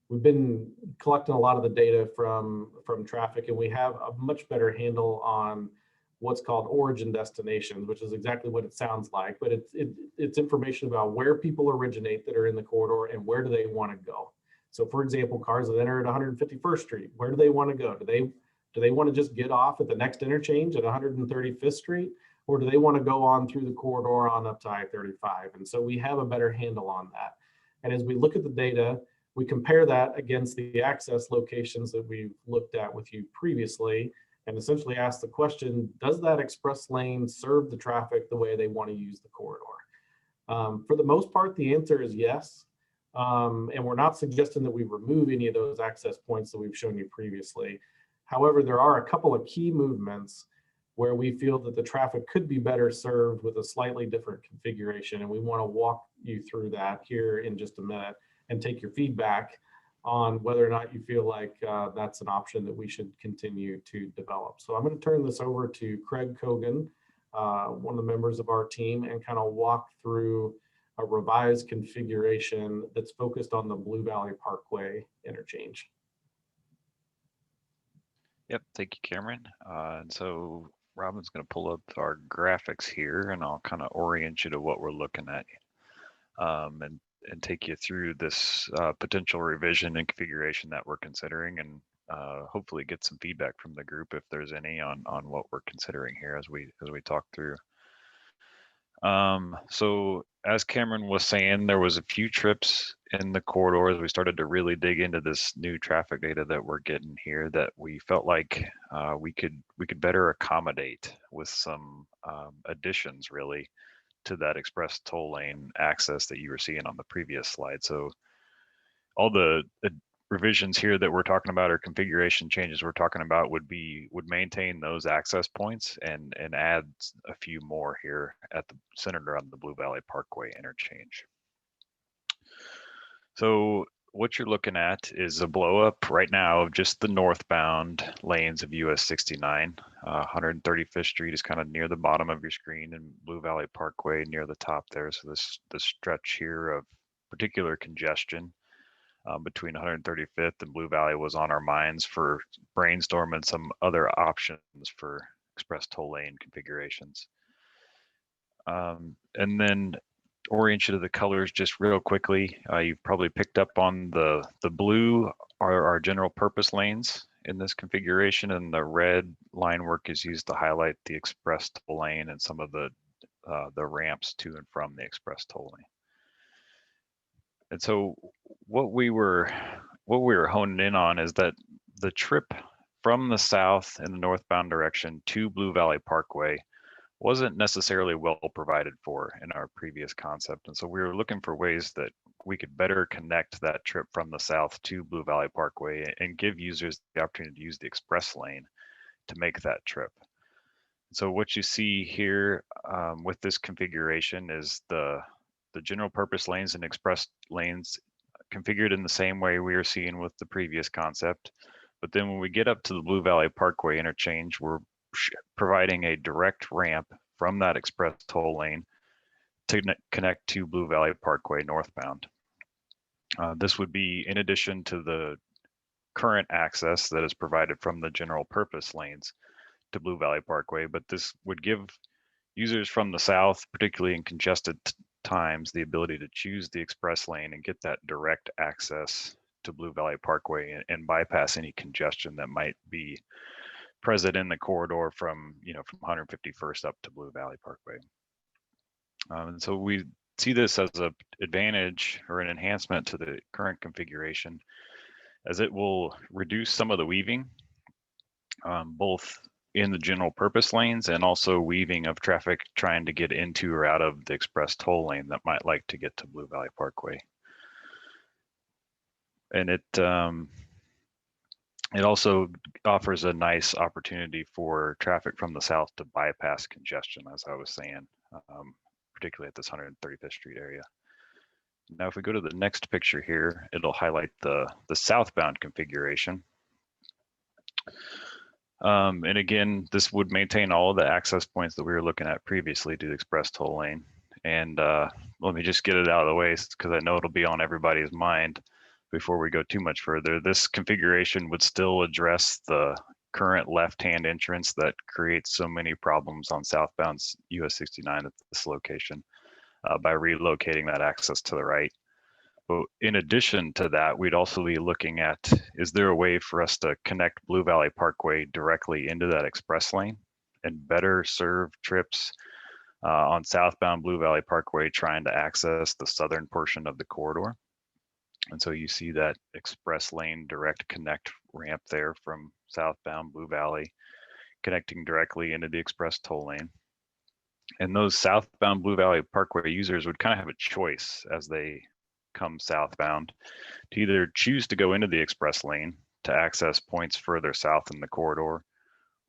[SPEAKER 3] We've been collecting a lot of the data from traffic, and we have a much better handle on what's called origin destinations, which is exactly what it sounds like, but it's information about where people originate that are in the corridor and where do they want to go. So for example, cars that enter at 151st Street, where do they want to go? Do they want to just get off at the next interchange at 135th Street? Or do they want to go on through the corridor on up to I-35? And so we have a better handle on that. And as we look at the data, we compare that against the access locations that we've looked at with you previously, and essentially ask the question, does that express lane serve the traffic the way they want to use the corridor? For the most part, the answer is yes. And we're not suggesting that we remove any of those access points that we've shown you previously. However, there are a couple of key movements where we feel that the traffic could be better served with a slightly different configuration. And we want to walk you through that here in just a minute and take your feedback on whether or not you feel like that's an option that we should continue to develop. So I'm going to turn this over to Craig Cogan, one of the members of our team, and kind of walk through a revised configuration that's focused on the Blue Valley Parkway interchange.
[SPEAKER 8] Yep, thank you, Cameron. And so Robin's going to pull up our graphics here, and I'll kind of orient you to what we're looking at, and take you through this potential revision and configuration that we're considering, and hopefully get some feedback from the group if there's any on what we're considering here as we talk through. So as Cameron was saying, there was a few trips in the corridor as we started to really dig into this new traffic data that we're getting here that we felt like we could better accommodate with some additions really to that express toll lane access that you were seeing on the previous slide. So all the revisions here that we're talking about, or configuration changes we're talking about, would maintain those access points and add a few more here at the centered around the Blue Valley Parkway interchange. So what you're looking at is a blow up right now of just the northbound lanes of US 69. 135th Street is kind of near the bottom of your screen, and Blue Valley Parkway near the top there. So this stretch here of particular congestion between 135th and Blue Valley was on our minds for brainstorming some other options for express toll lane configurations. And then orient you to the colors just real quickly. You've probably picked up on the blue are our general purpose lanes in this configuration, and the red line work is used to highlight the express toll lane and some of the ramps to and from the express toll lane. And so what we were honing in on is that the trip from the south in the northbound direction to Blue Valley Parkway wasn't necessarily well provided for in our previous concept. And so we were looking for ways that we could better connect that trip from the south to Blue Valley Parkway and give users the opportunity to use the express lane to make that trip. So what you see here with this configuration is the general purpose lanes and express lanes configured in the same way we were seeing with the previous concept. But then when we get up to the Blue Valley Parkway interchange, we're providing a direct ramp from that express toll lane to connect to Blue Valley Parkway northbound. This would be in addition to the current access that is provided from the general purpose lanes to Blue Valley Parkway, but this would give users from the south, particularly in congested times, the ability to choose the express lane and get that direct access to Blue Valley Parkway and bypass any congestion that might be present in the corridor from 151st up to Blue Valley Parkway. And so we see this as an advantage or an enhancement to the current configuration, as it will reduce some of the weaving, both in the general purpose lanes and also weaving of traffic trying to get into or out of the express toll lane that might like to get to Blue Valley Parkway. And it also offers a nice opportunity for traffic from the south to bypass congestion, as I was saying, particularly at this 135th Street area. Now, if we go to the next picture here, it'll highlight the southbound configuration. And again, this would maintain all of the access points that we were looking at previously to the express toll lane. And let me just get it out of the way because I know it'll be on everybody's mind before we go too much further. This configuration would still address the current left-hand entrance that creates so many problems on southbound US 69 at this location by relocating that access to the right. But in addition to that, we'd also be looking at, is there a way for us to connect Blue Valley Parkway directly into that express lane and better serve trips on southbound Blue Valley Parkway trying to access the southern portion of the corridor? And so you see that express lane direct connect ramp there from southbound Blue Valley connecting directly into the express toll lane. And those southbound Blue Valley Parkway users would kind of have a choice as they come southbound to either choose to go into the express lane to access points further south in the corridor,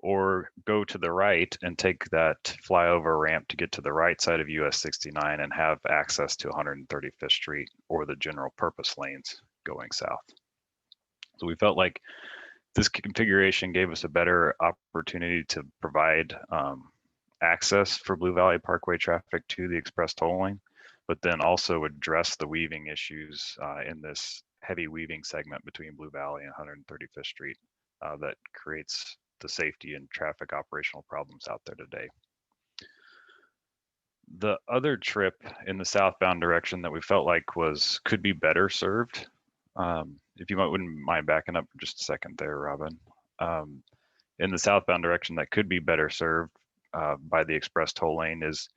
[SPEAKER 8] or go to the right and take that flyover ramp to get to the right side of US 69 and have access to 135th Street or the general purpose lanes going south. So we felt like this configuration gave us a better opportunity to provide access for Blue Valley Parkway traffic to the express toll lane, but then also address the weaving issues in this heavy weaving segment between Blue Valley and 135th Street that creates the safety and traffic operational problems out there today. The other trip in the southbound direction that we felt like could be better served, if you wouldn't mind backing up for just a second there, Robin. In the southbound direction that could be better served by the express toll lane is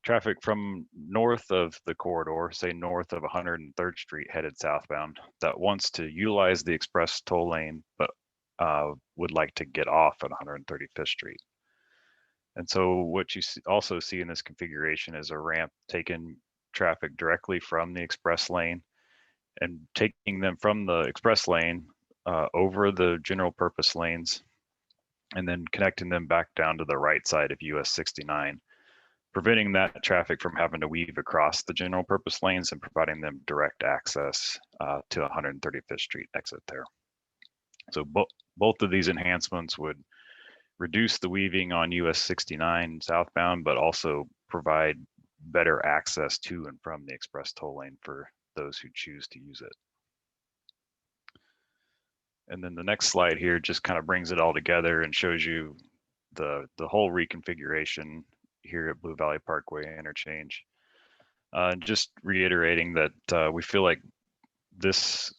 [SPEAKER 8] traffic from north of the corridor, say north of 103rd Street headed southbound, that wants to utilize the express toll lane, but would like to get off at 135th Street. And so what you also see in this configuration is a ramp taking traffic directly from the express lane and taking them from the express lane over the general purpose lanes and then connecting them back down to the right side of US 69, preventing that traffic from having to weave across the general purpose lanes and providing them direct access to 135th Street exit there. So both of these enhancements would reduce the weaving on US 69 southbound, but also provide better access to and from the express toll lane for those who choose to use it. And then the next slide here just kind of brings it all together and shows you the whole reconfiguration here at Blue Valley Parkway Interchange. Just reiterating that we feel like this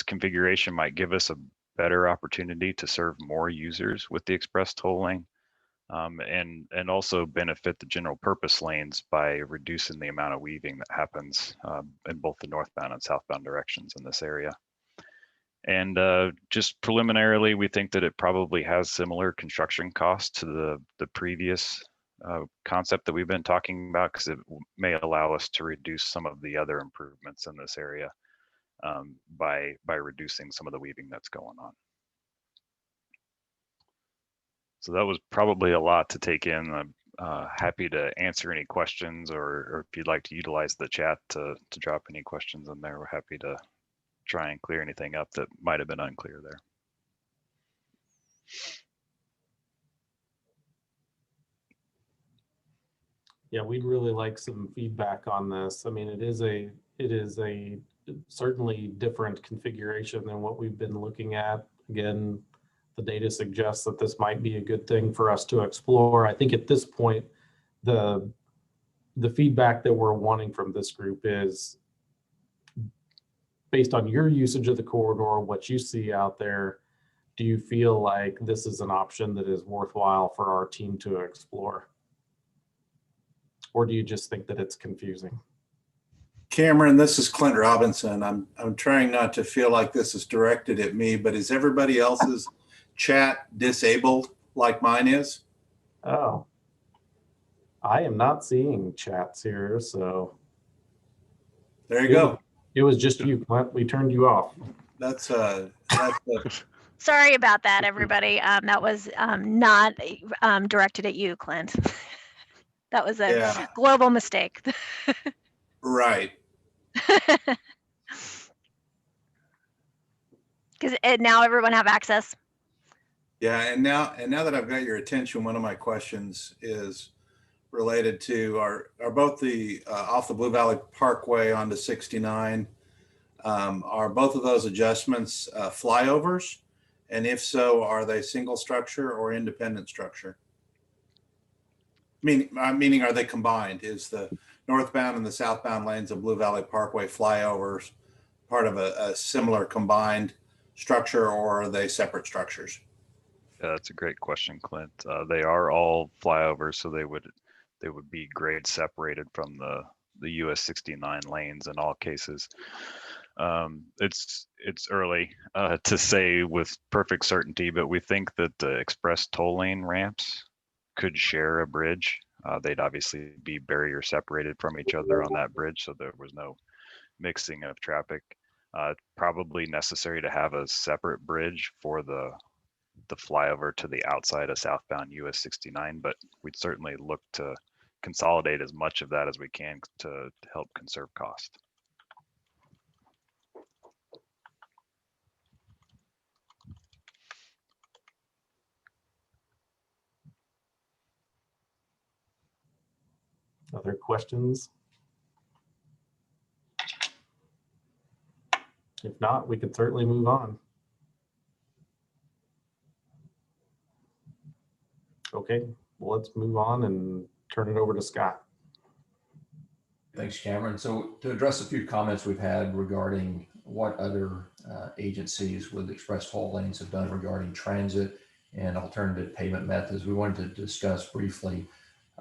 [SPEAKER 8] configuration might give us a better opportunity to serve more users with the express toll lane, and also benefit the general purpose lanes by reducing the amount of weaving that happens in both the northbound and southbound directions in this area. And just preliminarily, we think that it probably has similar construction costs to the previous concept that we've been talking about, because it may allow us to reduce some of the other improvements in this area by reducing some of the weaving that's going on. So that was probably a lot to take in. I'm happy to answer any questions, or if you'd like to utilize the chat to drop any questions in there, we're happy to try and clear anything up that might have been unclear there.
[SPEAKER 3] Yeah, we'd really like some feedback on this. I mean, it is a certainly different configuration than what we've been looking at. Again, the data suggests that this might be a good thing for us to explore. I think at this point, the feedback that we're wanting from this group is based on your usage of the corridor, what you see out there, do you feel like this is an option that is worthwhile for our team to explore? Or do you just think that it's confusing?
[SPEAKER 9] Cameron, this is Clint Robinson. I'm trying not to feel like this is directed at me, but is everybody else's chat disabled like mine is?
[SPEAKER 3] Oh, I am not seeing chats here, so.
[SPEAKER 9] There you go.
[SPEAKER 3] It was just you, Clint. We turned you off.
[SPEAKER 9] That's
[SPEAKER 10] Sorry about that, everybody. That was not directed at you, Clint. That was a global mistake.
[SPEAKER 9] right.
[SPEAKER 10] Because now everyone have access.
[SPEAKER 9] Yeah, and now that I've got your attention, one of my questions is related to are both the off the Blue Valley Parkway onto 69. Are both of those adjustments flyovers? And if so, are they single structure or independent structure? Meaning, are they combined? Is the northbound and the southbound lanes of Blue Valley Parkway flyovers part of a similar combined structure, or are they separate structures?
[SPEAKER 8] Yeah, that's a great question, Clint. They are all flyovers, so they would be grade separated from the US 69 lanes in all cases. It's early to say with perfect certainty, but we think that the express toll lane ramps could share a bridge. They'd obviously be barrier separated from each other on that bridge, so there was no mixing of traffic. Probably necessary to have a separate bridge for the flyover to the outside of southbound US 69, but we'd certainly look to consolidate as much of that as we can to help conserve cost.
[SPEAKER 3] Other questions? If not, we can certainly move on. Okay, well, let's move on and turn it over to Scott.
[SPEAKER 11] Thanks, Cameron. So to address a few comments we've had regarding what other agencies with express toll lanes have done regarding transit and alternative payment methods, we wanted to discuss briefly.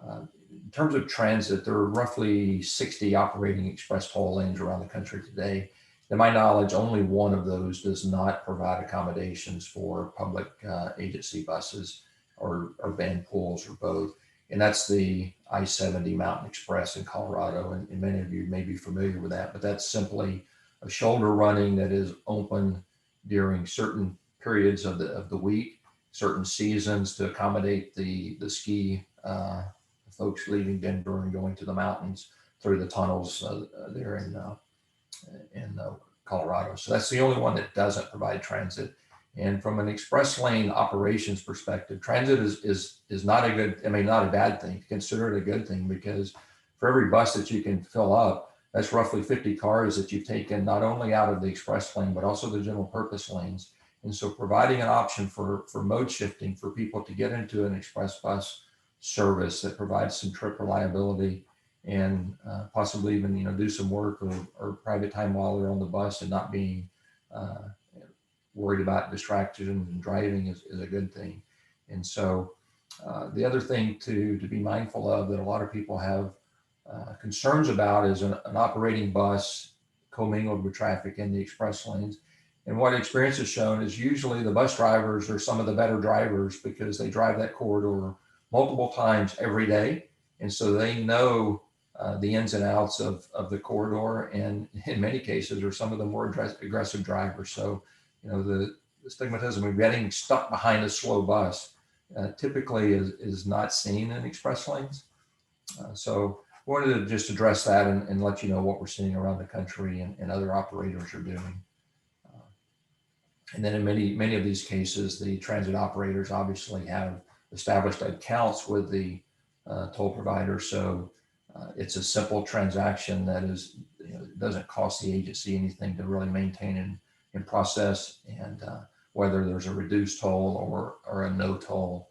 [SPEAKER 11] In terms of transit, there are roughly 60 operating express toll lanes around the country today. To my knowledge, only one of those does not provide accommodations for public agency buses or van pools or both. And that's the I-70 Mountain Express in Colorado. And many of you may be familiar with that, but that's simply a shoulder running that is open during certain periods of the week, certain seasons to accommodate the ski folks leaving Denver and going to the mountains through the tunnels there in Colorado. So that's the only one that doesn't provide transit. And from an express lane operations perspective, transit is not a good, not a bad thing. Consider it a good thing, because for every bus that you can fill up, that's roughly 50 cars that you've taken not only out of the express lane, but also the general purpose lanes. And so providing an option for mode shifting for people to get into an express bus service that provides some trip reliability and possibly even do some work or private time while they're on the bus and not being worried about distraction and driving is a good thing. And so the other thing to be mindful of that a lot of people have concerns about is an operating bus commingled with traffic in the express lanes. And what experience has shown is usually the bus drivers are some of the better drivers because they drive that corridor multiple times every day. And so they know the ins and outs of the corridor, and in many cases are some of the more aggressive drivers. So, the stigmatism of getting stuck behind a slow bus typically is not seen in express lanes. So I wanted to just address that and let you know what we're seeing around the country and other operators are doing. And then in many of these cases, the transit operators obviously have established accounts with the toll provider. So it's a simple transaction that is, it doesn't cost the agency anything to really maintain and process, and whether there's a reduced toll or a no toll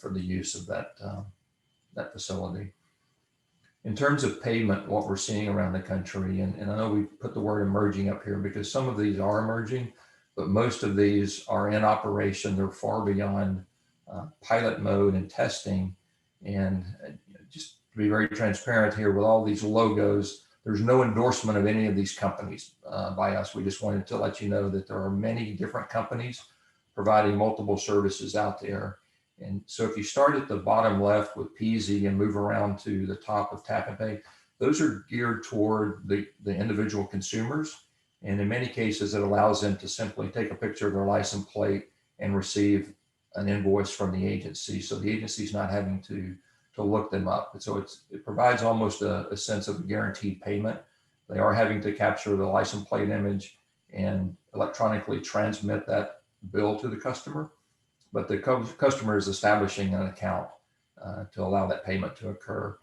[SPEAKER 11] for the use of that facility. In terms of payment, what we're seeing around the country, and I know we put the word emerging up here because some of these are emerging, but most of these are in operation. They're far beyond pilot mode and testing. And just to be very transparent here with all these logos, there's no endorsement of any of these companies by us. We just wanted to let you know that there are many different companies providing multiple services out there. And so if you start at the bottom left with Peasy and move around to the top of Tap and Pay, those are geared toward the individual consumers. And in many cases, it allows them to simply take a picture of their license plate and receive an invoice from the agency. So the agency's not having to look them up. And so it provides almost a sense of a guaranteed payment. They are having to capture the license plate image and electronically transmit that bill to the customer, but the customer is establishing an account to allow that payment to occur.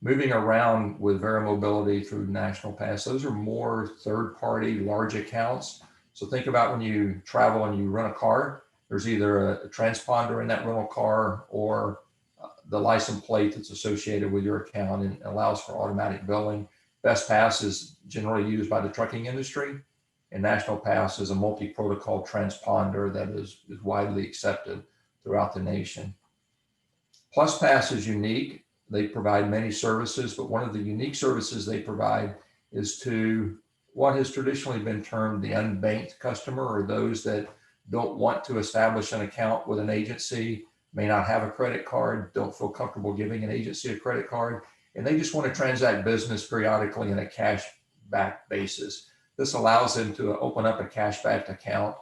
[SPEAKER 11] Moving around with Vera Mobility through National Pass, those are more third-party large accounts. So think about when you travel and you rent a car, there's either a transponder in that rental car or the license plate that's associated with your account, and allows for automatic billing. Best Pass is generally used by the trucking industry, and National Pass is a multi-protocol transponder that is widely accepted throughout the nation. Plus Pass is unique. They provide many services, but one of the unique services they provide is to what has traditionally been termed the unbanked customer, or those that don't want to establish an account with an agency, may not have a credit card, don't feel comfortable giving an agency a credit card, and they just want to transact business periodically in a cash back basis. This allows them to open up a cash backed account,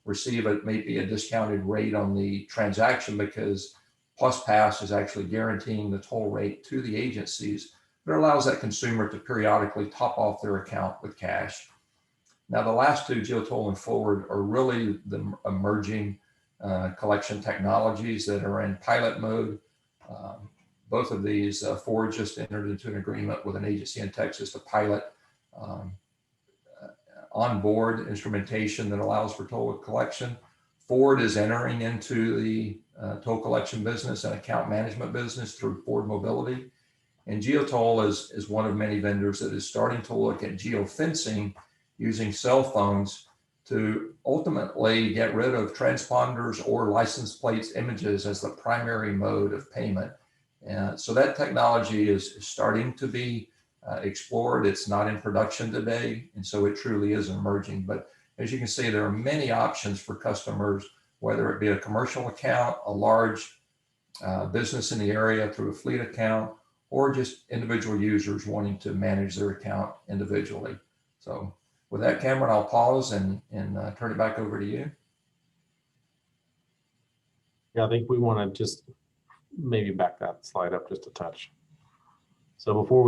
[SPEAKER 11] receive maybe a discounted rate on the transaction, because Plus Pass is actually guaranteeing the toll rate to the agencies, but it allows that consumer to periodically top off their account with cash. Now, the last two, GeoToll and Forward, are really the emerging collection technologies that are in pilot mode. Both of these, Forward just entered into an agreement with an agency in Texas to pilot onboard instrumentation that allows for toll collection. Forward is entering into the toll collection business and account management business through Forward Mobility. And GeoToll is one of many vendors that is starting to look at geofencing using cell phones to ultimately get rid of transponders or license plates images as the primary mode of payment. And so that technology is starting to be explored. It's not in production today, and so it truly is emerging. But as you can see, there are many options for customers, whether it be a commercial account, a large business in the area through a fleet account, or just individual users wanting to manage their account individually. So with that, Cameron, I'll pause and turn it back over to you.
[SPEAKER 3] Yeah, I think we want to just maybe back that slide up just a touch. So before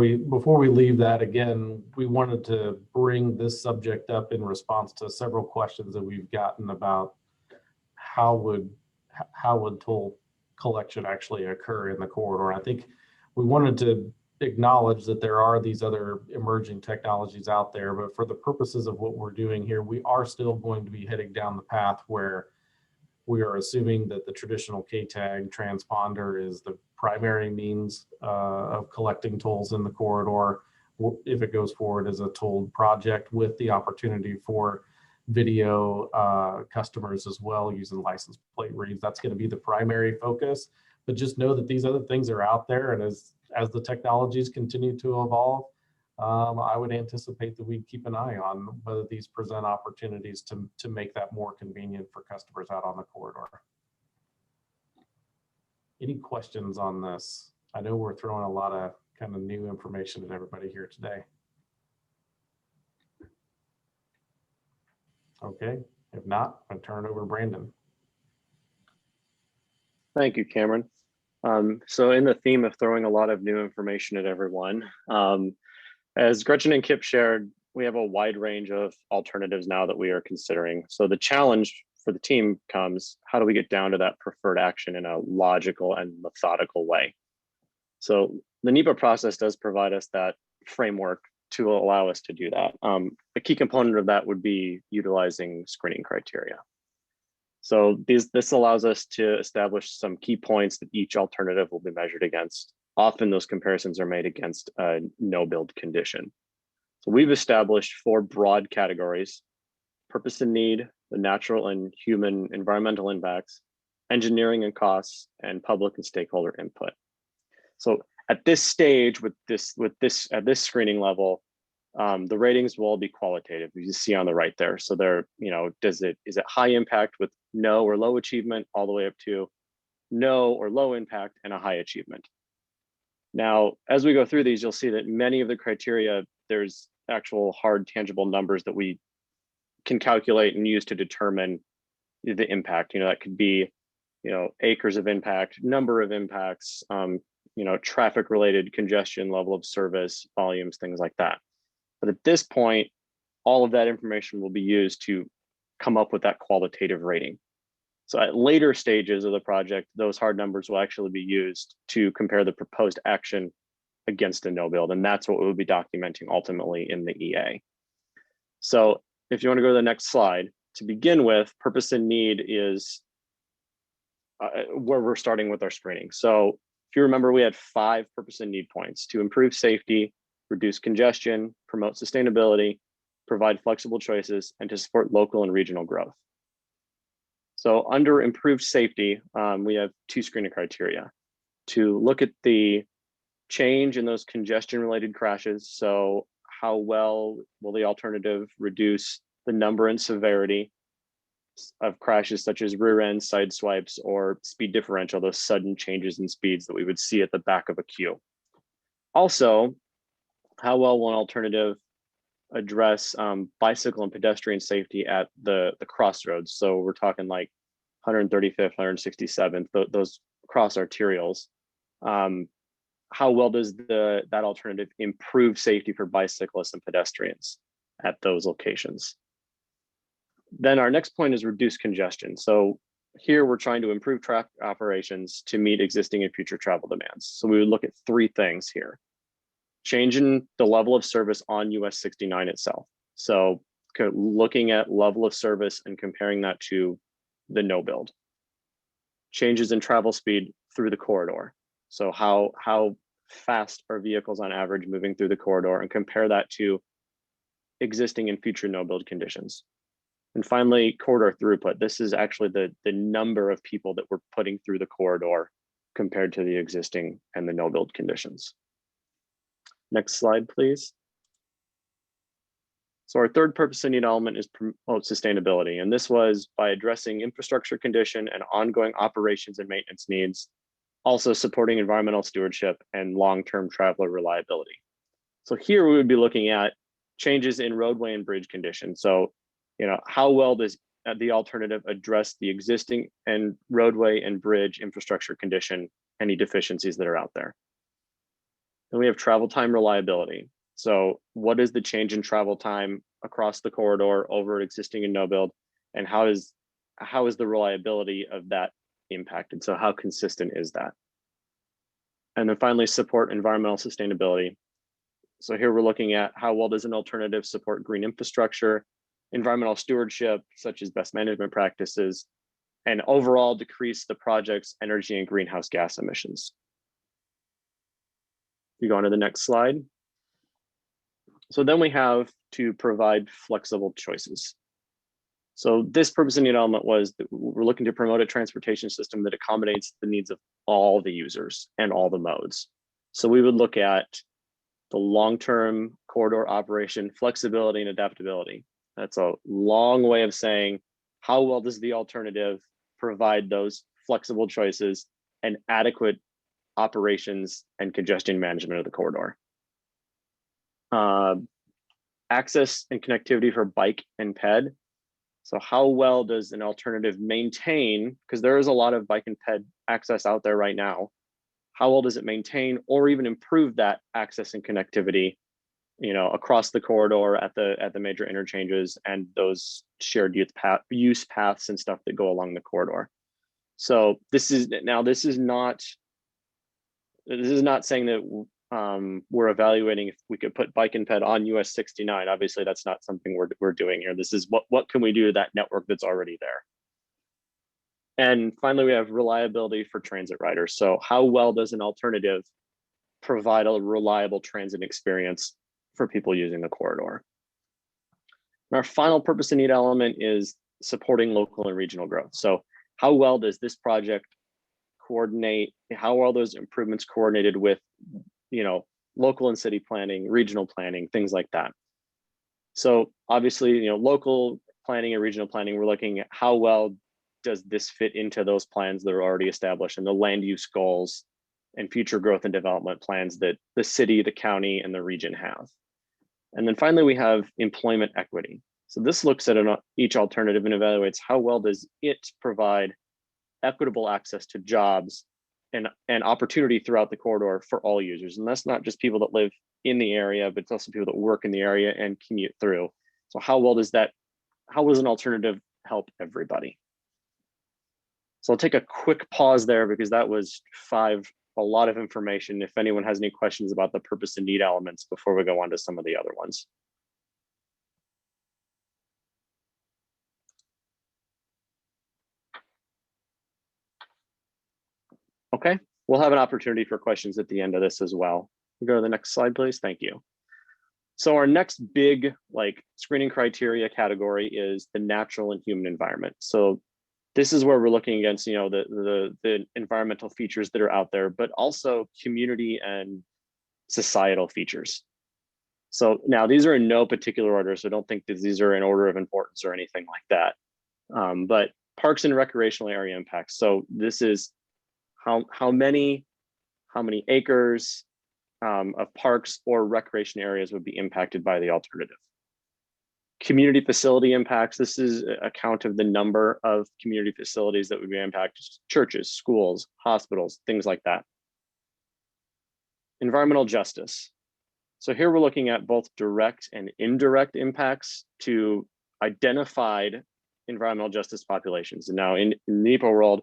[SPEAKER 3] we leave that, again, we wanted to bring this subject up in response to several questions that we've gotten about how would toll collection actually occur in the corridor. I think we wanted to acknowledge that there are these other emerging technologies out there, but for the purposes of what we're doing here, we are still going to be heading down the path where we are assuming that the traditional K-tag transponder is the primary means of collecting tolls in the corridor. If it goes forward as a tolled project, with the opportunity for video customers as well using license plate reads, that's going to be the primary focus. But just know that these other things are out there, and as the technologies continue to evolve, I would anticipate that we'd keep an eye on whether these present opportunities to make that more convenient for customers out on the corridor. Any questions on this? I know we're throwing a lot of kind of new information at everybody here today. Okay, if not, I'll turn it over to Brandon.
[SPEAKER 12] Thank you, Cameron. So in the theme of throwing a lot of new information at everyone, as Gretchen and Kip shared, we have a wide range of alternatives now that we are considering. So the challenge for the team comes, how do we get down to that preferred action in a logical and methodical way? So the NEPA process does provide us that framework to allow us to do that. A key component of that would be utilizing screening criteria. So this allows us to establish some key points that each alternative will be measured against. Often those comparisons are made against a no build condition. So we've established 4 broad categories: purpose and need, the natural and human environmental impacts, engineering and costs, and public and stakeholder input. So at this stage, at this screening level, the ratings will all be qualitative, as you see on the right there. So they're, is it high impact with no or low achievement, all the way up to no or low impact and a high achievement. Now, as we go through these, you'll see that many of the criteria, there's actual hard, tangible numbers that we can calculate and use to determine the impact. That could be, acres of impact, number of impacts, traffic related congestion, level of service, volumes, things like that. But at this point, all of that information will be used to come up with that qualitative rating. So at later stages of the project, those hard numbers will actually be used to compare the proposed action against a no build. And that's what we'll be documenting ultimately in the EA. So if you want to go to the next slide, to begin with, purpose and need is where we're starting with our screening. So if you remember, we had 5 purpose and need points: to improve safety, reduce congestion, promote sustainability, provide flexible choices, and to support local and regional growth. So under improved safety, we have 2 screening criteria: to look at the change in those congestion related crashes. So how well will the alternative reduce the number and severity of crashes such as rear end, side swipes, or speed differential, those sudden changes in speeds that we would see at the back of a queue. Also, how well will an alternative address bicycle and pedestrian safety at the crossroads? So we're talking like 135th, 167th, those cross arterials. How well does that alternative improve safety for bicyclists and pedestrians at those locations? Then our next point is reduce congestion. So here we're trying to improve traffic operations to meet existing and future travel demands. So we would look at 3 things here: changing the level of service on US 69 itself. So looking at level of service and comparing that to the no build. Changes in travel speed through the corridor. So how fast are vehicles on average moving through the corridor, and compare that to existing and future no build conditions. And finally, corridor throughput. This is actually the number of people that we're putting through the corridor compared to the existing and the no build conditions. Next slide, please. So our third purpose and need element is promote sustainability. And this was by addressing infrastructure condition and ongoing operations and maintenance needs, also supporting environmental stewardship and long-term traveler reliability. So here we would be looking at changes in roadway and bridge condition. So, how well does the alternative address the existing and roadway and bridge infrastructure condition, any deficiencies that are out there? Then we have travel time reliability. So what is the change in travel time across the corridor over existing and no build, and how is the reliability of that impacted? So how consistent is that? And then finally, support environmental sustainability. So here we're looking at how well does an alternative support green infrastructure, environmental stewardship, such as best management practices, and overall decrease the project's energy and greenhouse gas emissions. You go on to the next slide. So then we have to provide flexible choices. So this purpose and need element was that we're looking to promote a transportation system that accommodates the needs of all the users and all the modes. So we would look at the long-term corridor operation, flexibility and adaptability. That's a long way of saying, how well does the alternative provide those flexible choices and adequate operations and congestion management of the corridor? Access and connectivity for bike and ped. So how well does an alternative maintain, because there is a lot of bike and ped access out there right now, how well does it maintain or even improve that access and connectivity, across the corridor at the major interchanges and those shared use paths and stuff that go along the corridor? So this is not saying that we're evaluating if we could put bike and ped on US 69. Obviously, that's not something we're doing here. This is what can we do to that network that's already there. And finally, we have reliability for transit riders. So how well does an alternative provide a reliable transit experience for people using the corridor? And our final purpose and need element is supporting local and regional growth. So how well does this project coordinate, how well those improvements coordinated with local and city planning, regional planning, things like that. So obviously, local planning and regional planning, we're looking at how well does this fit into those plans that are already established and the land use goals and future growth and development plans that the city, the county, and the region have. And then finally, we have employment equity. So this looks at each alternative and evaluates how well does it provide equitable access to jobs and opportunity throughout the corridor for all users. And that's not just people that live in the area, but it's also people that work in the area and commute through. So how does an alternative help everybody? So I'll take a quick pause there because that was a lot of information. If anyone has any questions about the purpose and need elements before we go on to some of the other ones. Okay, we'll have an opportunity for questions at the end of this as well. We'll go to the next slide, please. Thank you. So our next big screening criteria category is the natural and human environment. So this is where we're looking against, the environmental features that are out there, but also community and societal features. So now these are in no particular order, so don't think that these are in order of importance or anything like that. But parks and recreational area impacts. So this is how many acres of parks or recreation areas would be impacted by the alternative. Community facility impacts. This is a count of the number of community facilities that would be impacted: churches, schools, hospitals, things like that. Environmental justice. So here we're looking at both direct and indirect impacts to identified environmental justice populations. And now in the NEPA world,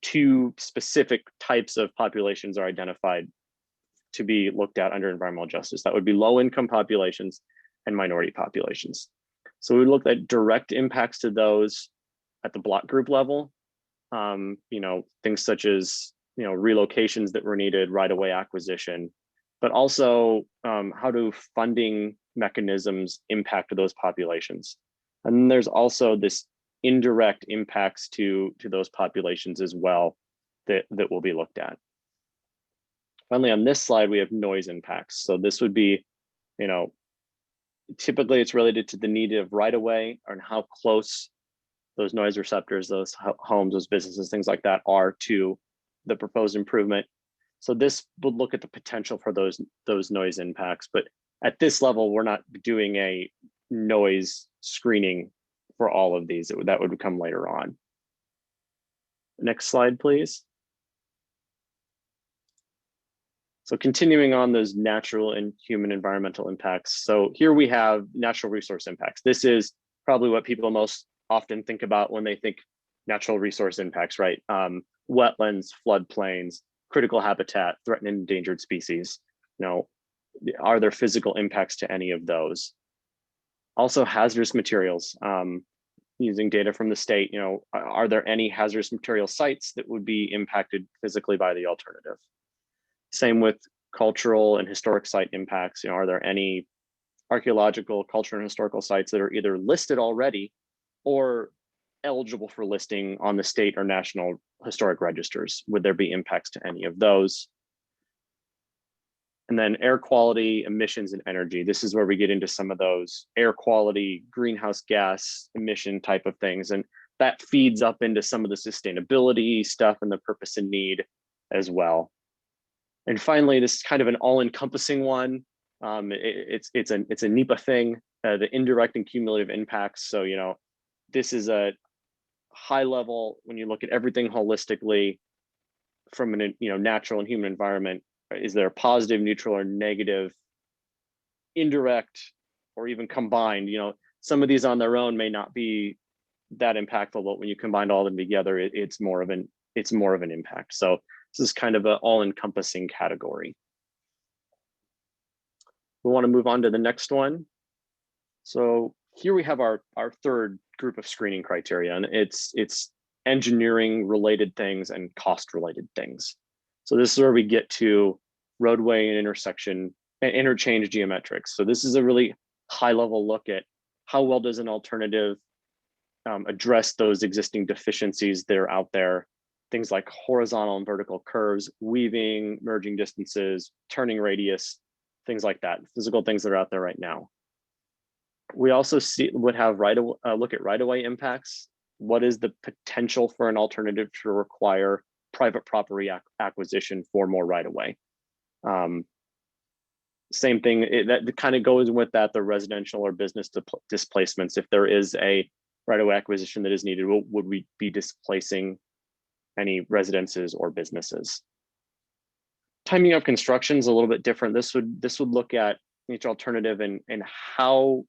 [SPEAKER 12] 2 specific types of populations are identified to be looked at under environmental justice. That would be low-income populations and minority populations. So we looked at direct impacts to those at the block group level. Things such as relocations that were needed, right-of-way acquisition, but also how do funding mechanisms impact those populations. And then there's also this indirect impacts to those populations as well that will be looked at. Finally, on this slide, we have noise impacts. So this would be, typically it's related to the need of right-of-way and how close those noise receptors, those homes, those businesses, things like that are to the proposed improvement. So this would look at the potential for those noise impacts. But at this level, we're not doing a noise screening for all of these. That would come later on. Next slide, please. So continuing on those natural and human environmental impacts. So here we have natural resource impacts. This is probably what people most often think about when they think natural resource impacts, right? Wetlands, floodplains, critical habitat, threatened and endangered species. Are there physical impacts to any of those? Also hazardous materials. Using data from the state, are there any hazardous material sites that would be impacted physically by the alternative? Same with cultural and historic site impacts. Are there any archaeological, cultural, and historical sites that are either listed already or eligible for listing on the state or national historic registers? Would there be impacts to any of those? And then air quality, emissions, and energy. This is where we get into some of those air quality, greenhouse gas emission type of things. And that feeds up into some of the sustainability stuff and the purpose and need as well. And finally, this is kind of an all-encompassing one. It's a NEPA thing, the indirect and cumulative impacts. So, this is a high level when you look at everything holistically from an natural and human environment. Is there a positive, neutral, or negative, indirect, or even combined? Some of these on their own may not be that impactful, but when you combine all of them together, it's more of an impact. So this is kind of an all-encompassing category. We want to move on to the next one. So here we have our third group of screening criteria, and it's engineering related things and cost related things. So this is where we get to roadway and interchange geometrics. So this is a really high level look at how well does an alternative address those existing deficiencies that are out there. Things like horizontal and vertical curves, weaving, merging distances, turning radius, things like that, physical things that are out there right now. We also look at right-of-way impacts. What is the potential for an alternative to require private property acquisition for more right-of-way? Same thing, that kind of goes with that, the residential or business displacements. If there is a right-of-way acquisition that is needed, would we be displacing any residences or businesses? Timing of construction is a little bit different. This would look at each alternative and how,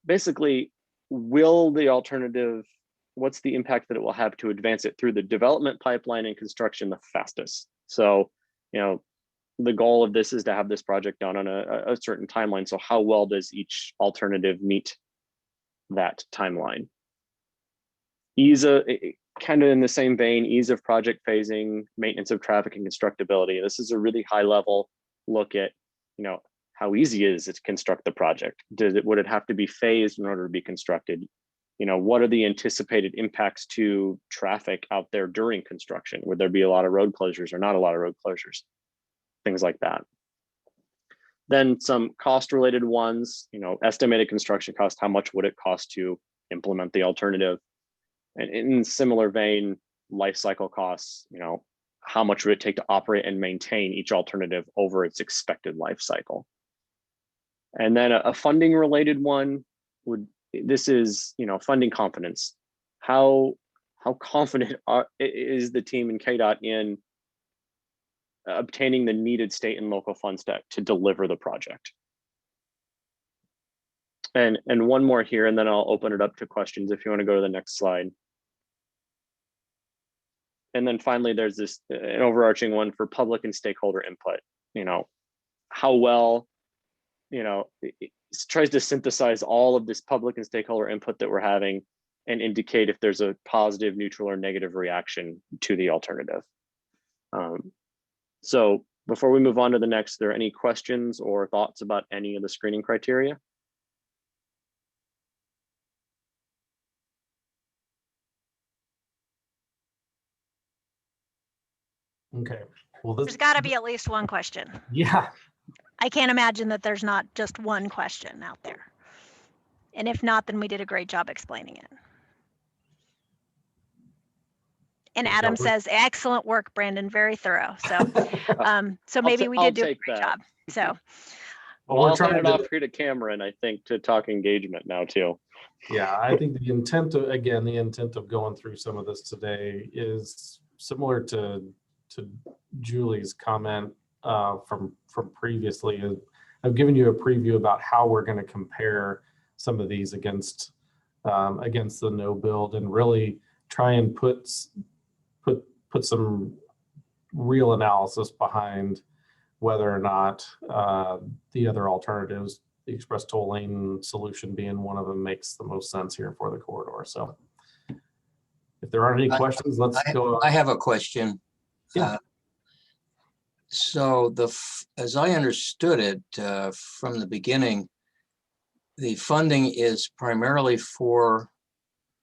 [SPEAKER 12] basically, will the alternative, what's the impact that it will have to advance it through the development pipeline and construction the fastest? So, the goal of this is to have this project done on a certain timeline. So how well does each alternative meet that timeline? kind of in the same vein, ease of project phasing, maintenance of traffic and constructability. This is a really high level look at, how easy is it to construct the project? Would it have to be phased in order to be constructed? What are the anticipated impacts to traffic out there during construction? Would there be a lot of road closures or not a lot of road closures? Things like that. Then some cost related ones, estimated construction cost, how much would it cost to implement the alternative? And in similar vein, life cycle costs, how much would it take to operate and maintain each alternative over its expected life cycle? And then a funding related one this is funding confidence. How confident is the team in KDOT in obtaining the needed state and local funds to deliver the project? And one more here, and then I'll open it up to questions if you want to go to the next slide. And then finally, there's an overarching one for public and stakeholder input. How well, it tries to synthesize all of this public and stakeholder input that we're having and indicate if there's a positive, neutral, or negative reaction to the alternative. So before we move on to the next, are there any questions or thoughts about any of the screening criteria?
[SPEAKER 3] Okay. Well,
[SPEAKER 10] There's got to be at least one question.
[SPEAKER 3] Yeah.
[SPEAKER 10] I can't imagine that there's not just one question out there. And if not, then we did a great job explaining it. And Adam says, excellent work, Brandon, very thorough. So, so maybe we did do a great job. So,
[SPEAKER 12] well, I'll hand it off here to Cameron, I think, to talk engagement now too.
[SPEAKER 3] Yeah, I think the intent of going through some of this today is similar to Julie's comment from previously. I've given you a preview about how we're going to compare some of these against the no build, and really try and put some real analysis behind whether or not the other alternatives, the express toll lane solution being one of them, makes the most sense here for the corridor. So if there aren't any questions, let's go.
[SPEAKER 13] I have a question.
[SPEAKER 3] Yeah.
[SPEAKER 13] So as I understood it from the beginning, the funding is primarily for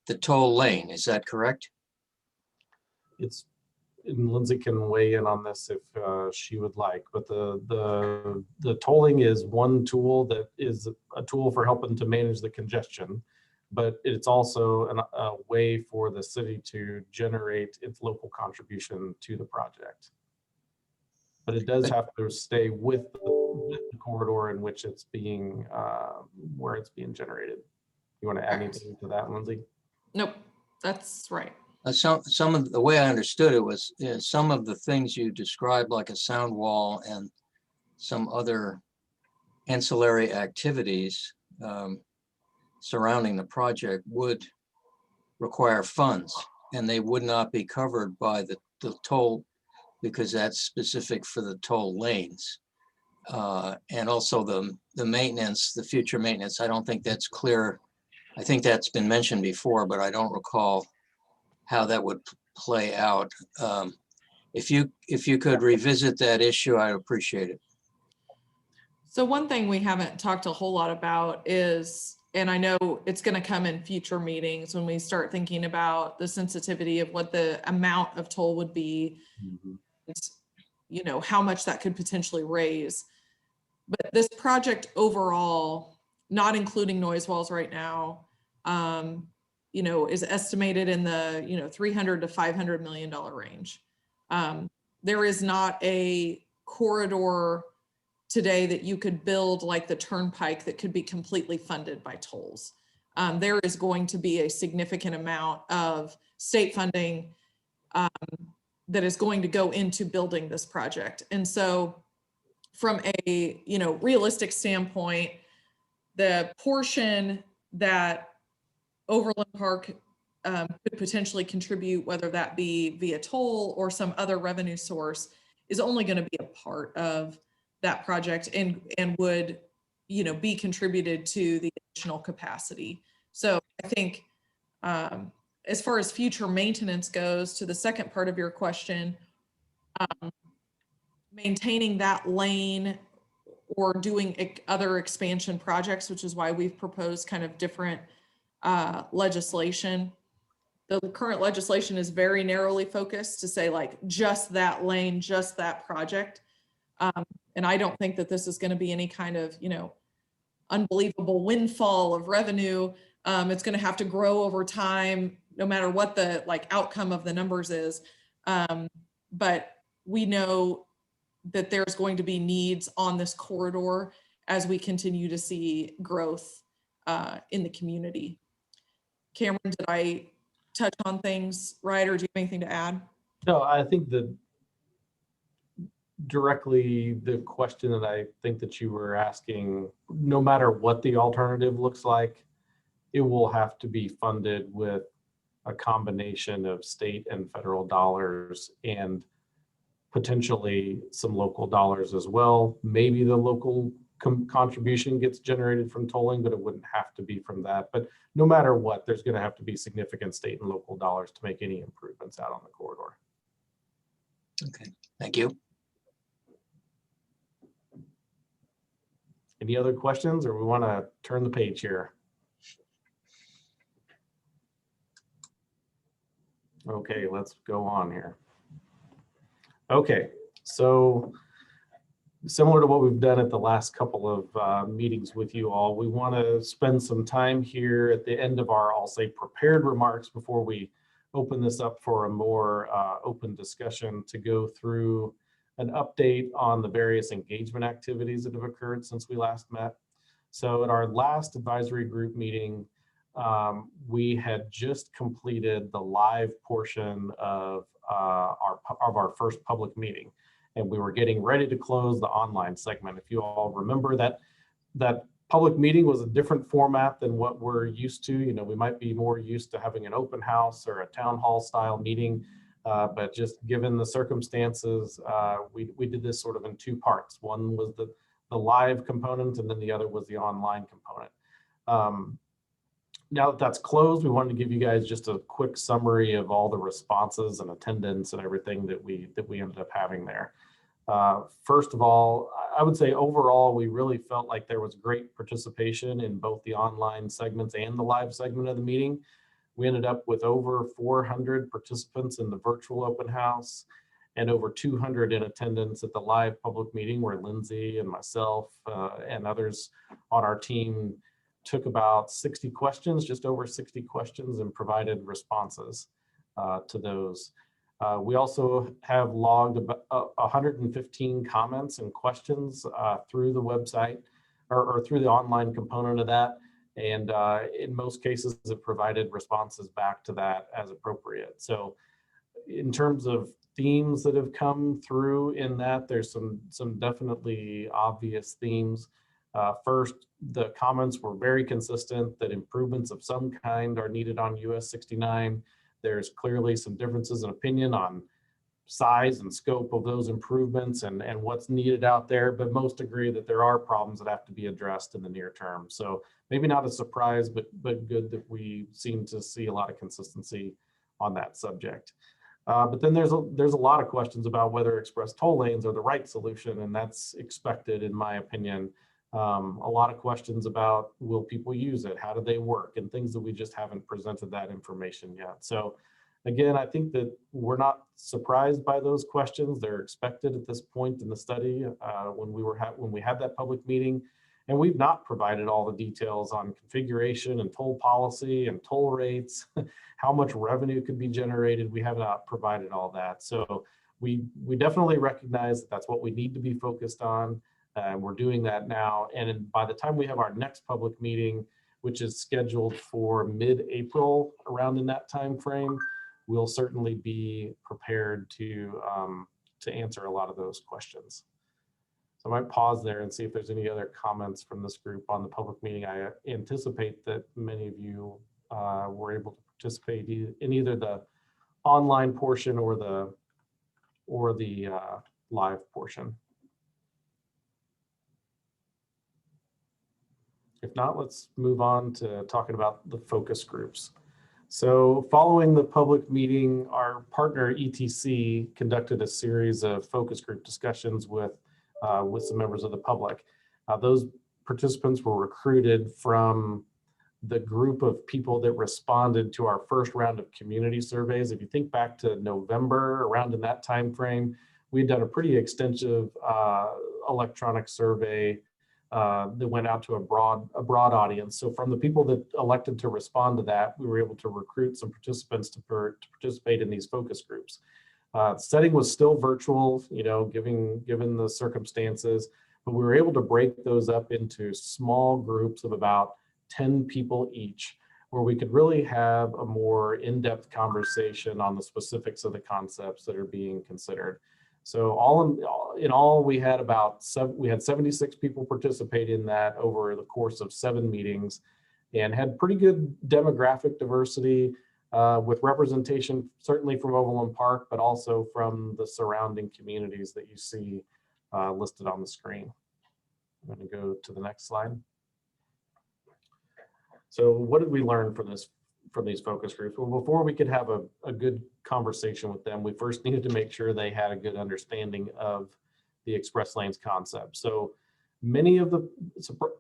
[SPEAKER 13] the toll lane. Is that correct?
[SPEAKER 3] And Lindsay can weigh in on this if she would like, but the tolling is one tool that is a tool for helping to manage the congestion, but it's also a way for the city to generate its local contribution to the project. But it does have to stay with the corridor in which it's being, where it's being generated. You want to add anything to that, Lindsay?
[SPEAKER 2] Nope, that's right.
[SPEAKER 13] Some of the way I understood it was some of the things you described, like a sound wall and some other ancillary activities surrounding the project, would require funds, and they would not be covered by the toll, because that's specific for the toll lanes. And also the maintenance, the future maintenance, I don't think that's clear. I think that's been mentioned before, but I don't recall how that would play out. If you could revisit that issue, I'd appreciate it.
[SPEAKER 2] So one thing we haven't talked a whole lot about is, and I know it's going to come in future meetings when we start thinking about the sensitivity of what the amount of toll would be, how much that could potentially raise. But this project overall, not including noise walls right now, is estimated in the $300 to $500 million range. There is not a corridor today that you could build like the turnpike that could be completely funded by tolls. There is going to be a significant amount of state funding that is going to go into building this project. And so from a realistic standpoint, the portion that Overland Park could potentially contribute, whether that be via toll or some other revenue source, is only going to be a part of that project and would be contributed to the additional capacity. So I think as far as future maintenance goes, to the second part of your question, maintaining that lane or doing other expansion projects, which is why we've proposed kind of different legislation. The current legislation is very narrowly focused to say like just that lane, just that project. And I don't think that this is going to be any kind of, you know, unbelievable windfall of revenue. It's going to have to grow over time, no matter what the like outcome of the numbers is. But we know that there's going to be needs on this corridor as we continue to see growth in the community. Cameron, did I touch on things right, or do you have anything to add?
[SPEAKER 3] No, I think that directly the question that I think that you were asking, no matter what the alternative looks like, it will have to be funded with a combination of state and federal dollars and potentially some local dollars as well. Maybe the local contribution gets generated from tolling, but it wouldn't have to be from that. But no matter what, there's going to have to be significant state and local dollars to make any improvements out on the corridor.
[SPEAKER 13] Okay, thank you.
[SPEAKER 3] Any other questions, or we want to turn the page here? Okay, let's go on here. Okay, so similar to what we've done at the last couple of meetings with you all, we want to spend some time here at the end of our, I'll say, prepared remarks before we open this up for a more open discussion to go through an update on the various engagement activities that have occurred since we last met. So at our last advisory group meeting, we had just completed the live portion of our first public meeting, and we were getting ready to close the online segment. If you all remember that public meeting was a different format than what we're used to. You know, we might be more used to having an open house or a town hall style meeting, but just given the circumstances, we did this sort of in two parts. One was the live component, and then the other was the online component. Now that that's closed, we wanted to give you guys just a quick summary of all the responses and attendance and everything that we ended up having there. First of all, I would say overall, we really felt like there was great participation in both the online segments and the live segment of the meeting. We ended up with over 400 participants in the virtual open house and over 200 in attendance at the live public meeting, where Lindsay and myself and others on our team took about 60 questions, just over 60 questions, and provided responses to those. We also have logged about 115 comments and questions through the website or through the online component of that. And in most cases, it provided responses back to that as appropriate. So in terms of themes that have come through in that, there's some definitely obvious themes. First, the comments were very consistent that improvements of some kind are needed on US 69. There's clearly some differences in opinion on size and scope of those improvements and what's needed out there, but most agree that there are problems that have to be addressed in the near term. So maybe not a surprise, but good that we seem to see a lot of consistency on that subject. But then there's a lot of questions about whether express toll lanes are the right solution, and that's expected in my opinion. A lot of questions about, will people use it? How do they work? And things that we just haven't presented that information yet. So again, I think that we're not surprised by those questions. They're expected at this point in the study when we had that public meeting. And we've not provided all the details on configuration and toll policy and toll rates, how much revenue could be generated. We have not provided all that. So we definitely recognize that that's what we need to be focused on. We're doing that now. And by the time we have our next public meeting, which is scheduled for mid-April, around in that time frame, we'll certainly be prepared to answer a lot of those questions. So I might pause there and see if there's any other comments from this group on the public meeting. I anticipate that many of you were able to participate in either the online portion or the live portion. If not, let's move on to talking about the focus groups. So following the public meeting, our partner ETC conducted a series of focus group discussions with some members of the public. Those participants were recruited from the group of people that responded to our first round of community surveys. If you think back to November, around in that time frame, we'd done a pretty extensive electronic survey that went out to a broad audience. So from the people that elected to respond to that, we were able to recruit some participants to participate in these focus groups. Setting was still virtual, you know, given the circumstances, but we were able to break those up into small groups of about 10 people each, where we could really have a more in-depth conversation on the specifics of the concepts that are being considered. So in all, we had 76 people participate in that over the course of 7 meetings, and had pretty good demographic diversity with representation certainly from Overland Park, but also from the surrounding communities that you see listed on the screen. I'm going to go to the next slide. So what did we learn from these focus groups? Well, before we could have a good conversation with them, we first needed to make sure they had a good understanding of the express lanes concept. So many of the,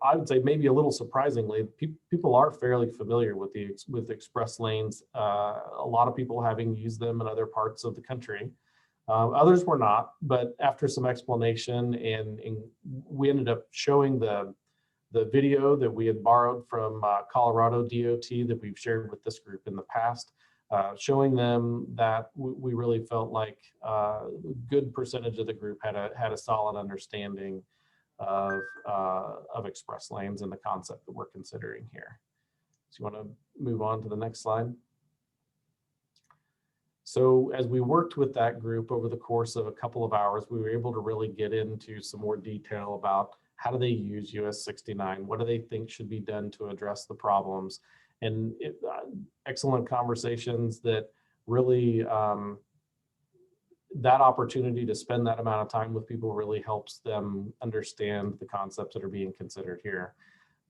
[SPEAKER 3] I would say maybe a little surprisingly, people are fairly familiar with express lanes. A lot of people having used them in other parts of the country. Others were not, but after some explanation and we ended up showing the video that we had borrowed from Colorado DOT that we've shared with this group in the past, showing them that we really felt like a good percentage of the group had a solid understanding of express lanes and the concept that we're considering here. So you want to move on to the next slide? So as we worked with that group over the course of a couple of hours, we were able to really get into some more detail about how do they use US 69? What do they think should be done to address the problems? And excellent conversations that really, that opportunity to spend that amount of time with people really helps them understand the concepts that are being considered here.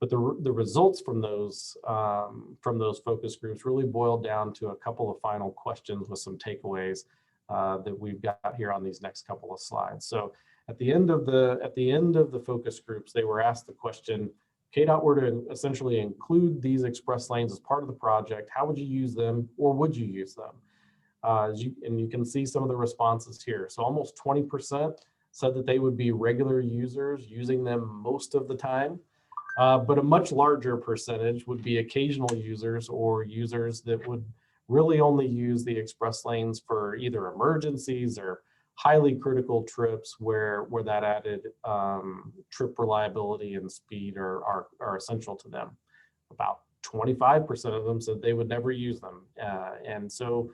[SPEAKER 3] But the results from those focus groups really boiled down to a couple of final questions with some takeaways that we've got here on these next couple of slides. So at the end of the focus groups, they were asked the question, KDOT were to essentially include these express lanes as part of the project, how would you use them, or would you use them? And you can see some of the responses here. So almost 20% said that they would be regular users using them most of the time, but a much larger percentage would be occasional users or users that would really only use the express lanes for either emergencies or highly critical trips where that added trip reliability and speed are essential to them. About 25% of them said they would never use them. And so,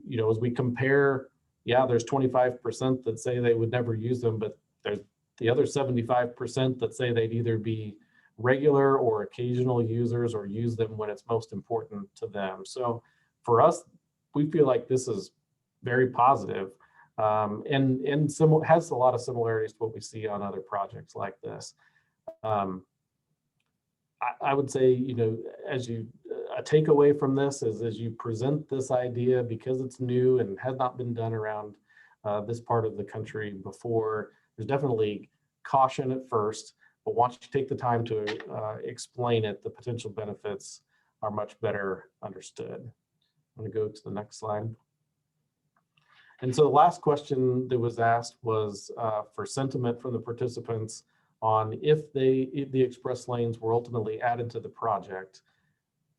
[SPEAKER 3] you know, as we compare, yeah, there's 25% that say they would never use them, but there's the other 75% that say they'd either be regular or occasional users or use them when it's most important to them. So for us, we feel like this is very positive. And has a lot of similarities to what we see on other projects like this. I would say, you know, a takeaway from this is as you present this idea, because it's new and has not been done around this part of the country before, there's definitely caution at first, but once you take the time to explain it, the potential benefits are much better understood. I'm going to go to the next slide. And so the last question that was asked was for sentiment from the participants on if the express lanes were ultimately added to the project,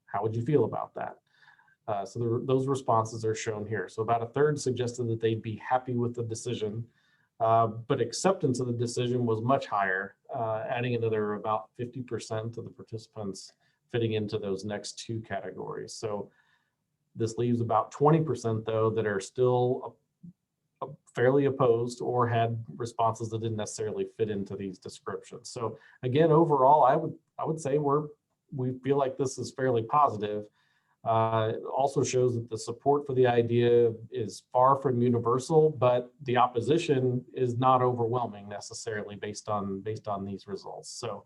[SPEAKER 3] how would you feel about that? So those responses are shown here. So about a third suggested that they'd be happy with the decision, but acceptance of the decision was much higher, adding another about 50% of the participants fitting into those next two categories. So this leaves about 20% though that are still fairly opposed or had responses that didn't necessarily fit into these descriptions. So again, overall, I would say we feel like this is fairly positive. It also shows that the support for the idea is far from universal, but the opposition is not overwhelming necessarily based on these results. So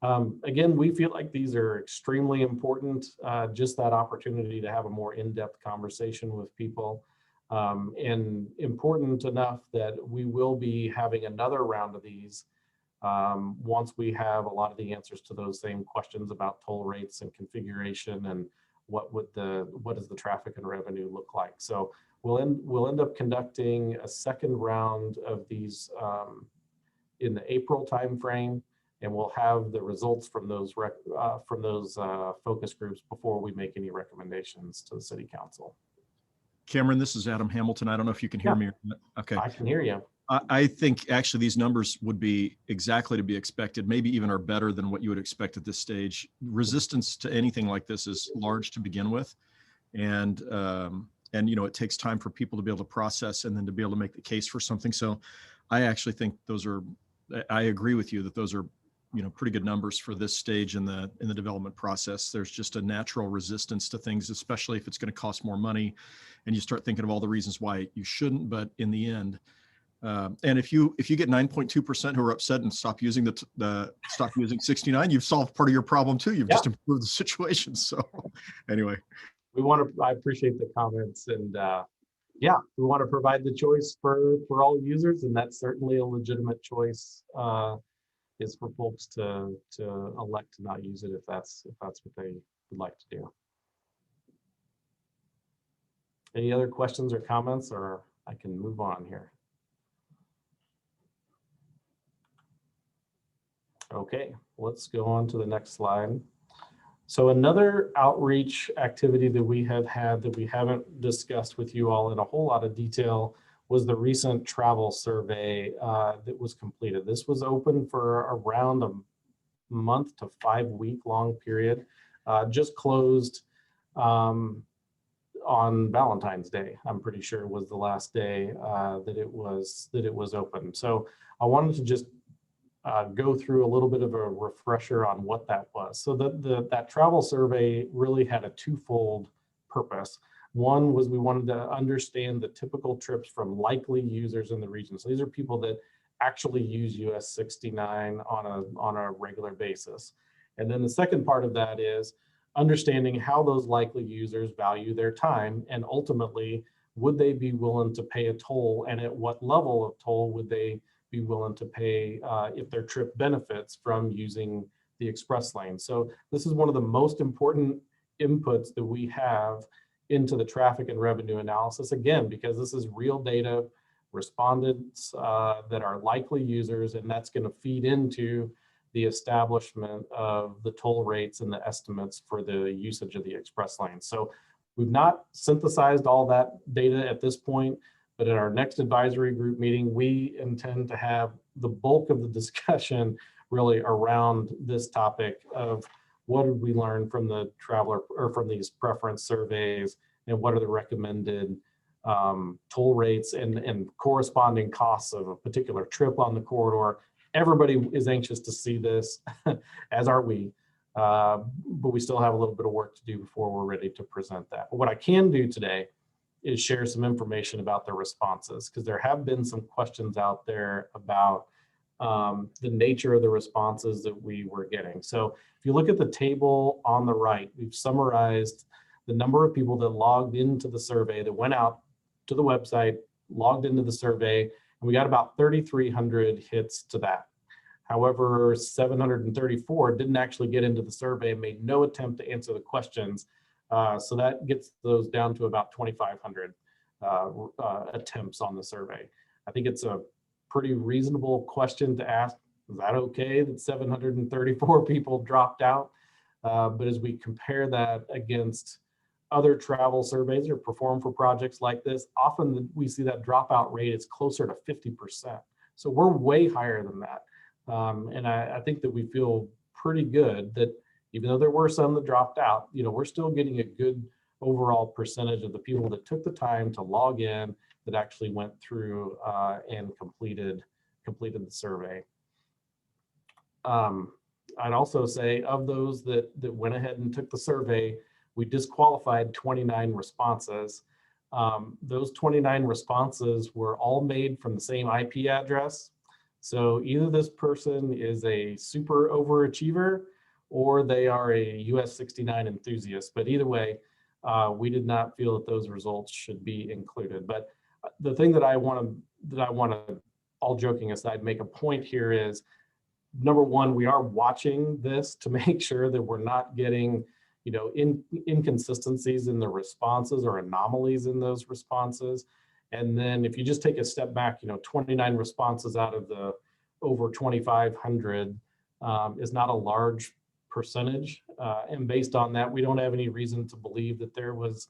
[SPEAKER 3] Again, we feel like these are extremely important, just that opportunity to have a more in-depth conversation with people, and important enough that we will be having another round of these once we have a lot of the answers to those same questions about toll rates and configuration and what does the traffic and revenue look like. So we'll end up conducting a second round of these in the April timeframe, and we'll have the results from those focus groups before we make any recommendations to the City Council.
[SPEAKER 14] Cameron, this is Adam Hamilton. I don't know if you can hear me. Okay.
[SPEAKER 3] I can hear you.
[SPEAKER 14] I think actually these numbers would be exactly to be expected, maybe even are better than what you would expect at this stage. Resistance to anything like this is large to begin with. And you know, it takes time for people to be able to process and then to be able to make the case for something. So I actually think I agree with you that those are, you know, pretty good numbers for this stage in the development process. There's just a natural resistance to things, especially if it's going to cost more money, and you start thinking of all the reasons why you shouldn't. But in the end, and if you get 9.2% who are upset and stop using stop using 69, you've solved part of your problem too. You've just improved the situation. So anyway,
[SPEAKER 3] I appreciate the comments, and yeah, we want to provide the choice for all users, and that's certainly a legitimate choice. Is for folks to elect to not use it if that's what they would like to do. Any other questions or comments, or I can move on here? Okay, let's go on to the next slide. So another outreach activity that we have had that we haven't discussed with you all in a whole lot of detail was the recent travel survey that was completed. This was open for around a month to 5 week long period, just closed on Valentine's Day. I'm pretty sure was the last day that it was open. So I wanted to just go through a little bit of a refresher on what that was. So that travel survey really had a twofold purpose. One was we wanted to understand the typical trips from likely users in the region. So these are people that actually use US 69 on a regular basis. And then the second part of that is understanding how those likely users value their time, and ultimately, would they be willing to pay a toll, and at what level of toll would they be willing to pay if their trip benefits from using the express lane. So this is one of the most important inputs that we have into the traffic and revenue analysis, again, because this is real data, respondents that are likely users, and that's going to feed into the establishment of the toll rates and the estimates for the usage of the express lane. So we've not synthesized all that data at this point, but at our next advisory group meeting, we intend to have the bulk of the discussion really around this topic of what did we learn from the traveler or from these preference surveys, and what are the recommended toll rates and corresponding costs of a particular trip on the corridor. Everybody is anxious to see this, as are we, but we still have a little bit of work to do before we're ready to present that. But what I can do today is share some information about the responses, because there have been some questions out there about the nature of the responses that we were getting. So if you look at the table on the right, we've summarized the number of people that logged into the survey, that went out to the website, logged into the survey, and we got about 3,300 hits to that. However, 734 didn't actually get into the survey and made no attempt to answer the questions. So that gets those down to about 2,500 attempts on the survey. I think it's a pretty reasonable question to ask. Is that okay that 734 people dropped out? But as we compare that against other travel surveys or performed for projects like this, often we see that dropout rate is closer to 50%. So we're way higher than that. And I think that we feel pretty good that even though there were some that dropped out, you know, we're still getting a good overall percentage of the people that took the time to log in that actually went through and completed the survey. I'd also say of those that went ahead and took the survey, we disqualified 29 responses. Those 29 responses were all made from the same IP address. So either this person is a super overachiever or they are a US 69 enthusiast. But either way, we did not feel that those results should be included. But the thing that I want to, all joking aside, make a point here is, number one, we are watching this to make sure that we're not getting, you know, inconsistencies in the responses or anomalies in those responses. And then if you just take a step back, you know, 29 responses out of the over 2,500 is not a large percentage. And based on that, we don't have any reason to believe that there was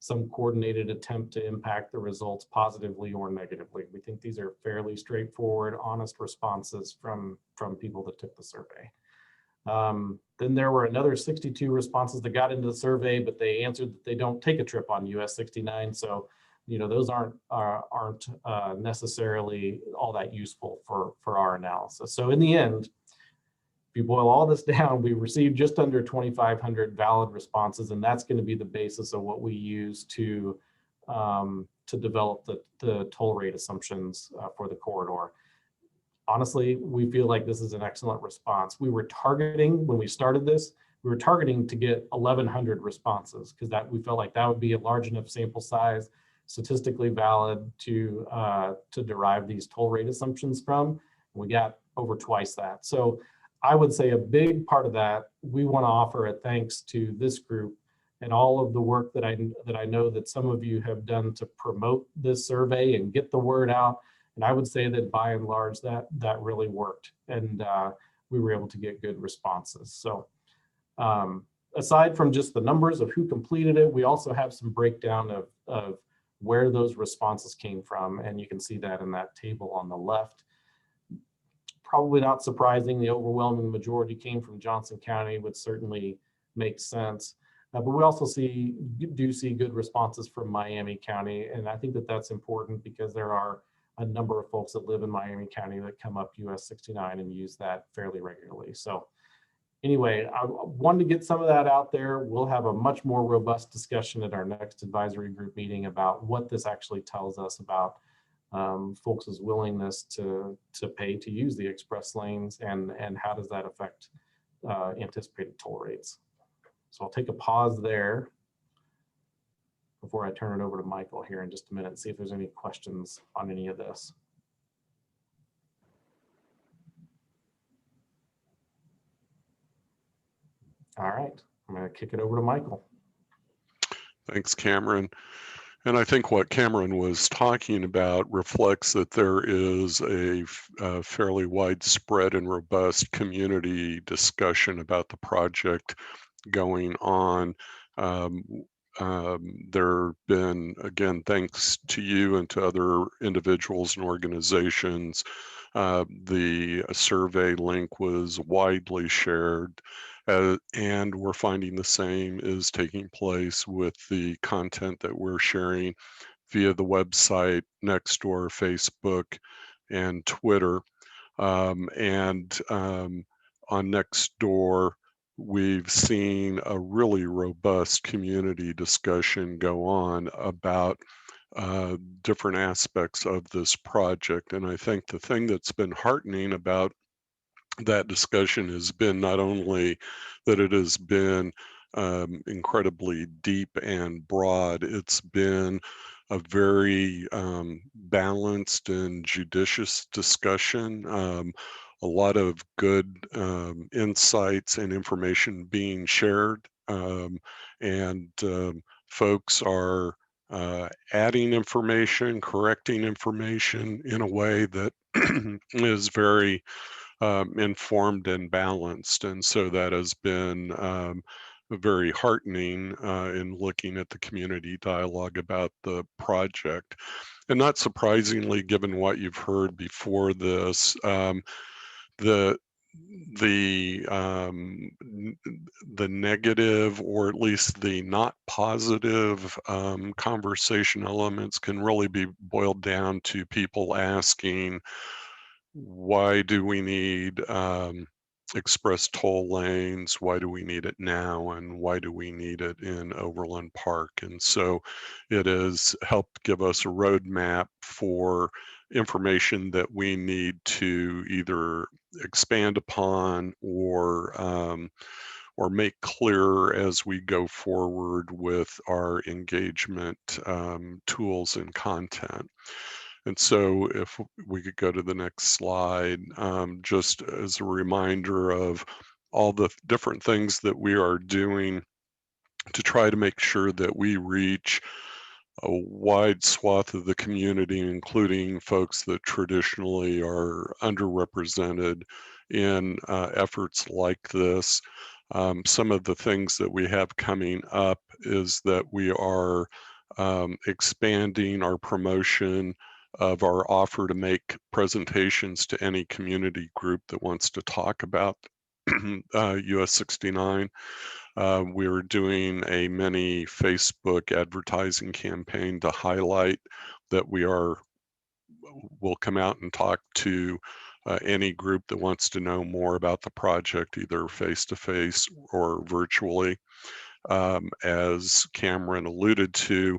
[SPEAKER 3] some coordinated attempt to impact the results positively or negatively. We think these are fairly straightforward, honest responses from people that took the survey. Then there were another 62 responses that got into the survey, but they answered that they don't take a trip on US 69. So, you know, those aren't necessarily all that useful for our analysis. So in the end, if you boil all this down, we received just under 2,500 valid responses, and that's going to be the basis of what we use to develop the toll rate assumptions for the corridor. Honestly, we feel like this is an excellent response. We were targeting, when we started this, we were targeting to get 1,100 responses because that we felt like that would be a large enough sample size, statistically valid to derive these toll rate assumptions from. We got over twice that. So I would say a big part of that, we want to offer a thanks to this group and all of the work that I know that some of you have done to promote this survey and get the word out. And I would say that by and large, that really worked, and we were able to get good responses. So aside from just the numbers of who completed it, we also have some breakdown of where those responses came from, and you can see that in that table on the left. Probably not surprising, the overwhelming majority came from Johnson County, which certainly makes sense. But we also do see good responses from Miami County, and I think that that's important because there are a number of folks that live in Miami County that come up US 69 and use that fairly regularly. So anyway, I wanted to get some of that out there. We'll have a much more robust discussion at our next advisory group meeting about what this actually tells us about folks' willingness to pay to use the express lanes and how does that affect anticipated toll rates. So I'll take a pause there before I turn it over to Michael here in just a minute and see if there's any questions on any of this. All right, I'm going to kick it over to Michael.
[SPEAKER 1] Thanks, Cameron. And I think what Cameron was talking about reflects that there is a fairly widespread and robust community discussion about the project going on. There have been, again, thanks to you and to other individuals and organizations, the survey link was widely shared. And we're finding the same is taking place with the content that we're sharing via the website, Nextdoor, Facebook, and Twitter. On Nextdoor, we've seen a really robust community discussion go on about different aspects of this project. And I think the thing that's been heartening about that discussion has been not only that it has been incredibly deep and broad, it's been a very balanced and judicious discussion. A lot of good insights and information being shared, and folks are adding information, correcting information in a way that is very informed and balanced. And so that has been very heartening in looking at the community dialogue about the project. And not surprisingly, given what you've heard before this, the negative, or at least the not positive conversation elements can really be boiled down to people asking, why do we need express toll lanes? Why do we need it now? And why do we need it in Overland Park? And so it has helped give us a roadmap for information that we need to either expand upon or make clearer as we go forward with our engagement tools and content. And so if we could go to the next slide, just as a reminder of all the different things that we are doing to try to make sure that we reach a wide swath of the community, including folks that traditionally are underrepresented in efforts like this. Some of the things that we have coming up is that we are expanding our promotion of our offer to make presentations to any community group that wants to talk about US 69. We're doing a mini Facebook advertising campaign to highlight that we'll come out and talk to any group that wants to know more about the project, either face-to-face or virtually. As Cameron alluded to,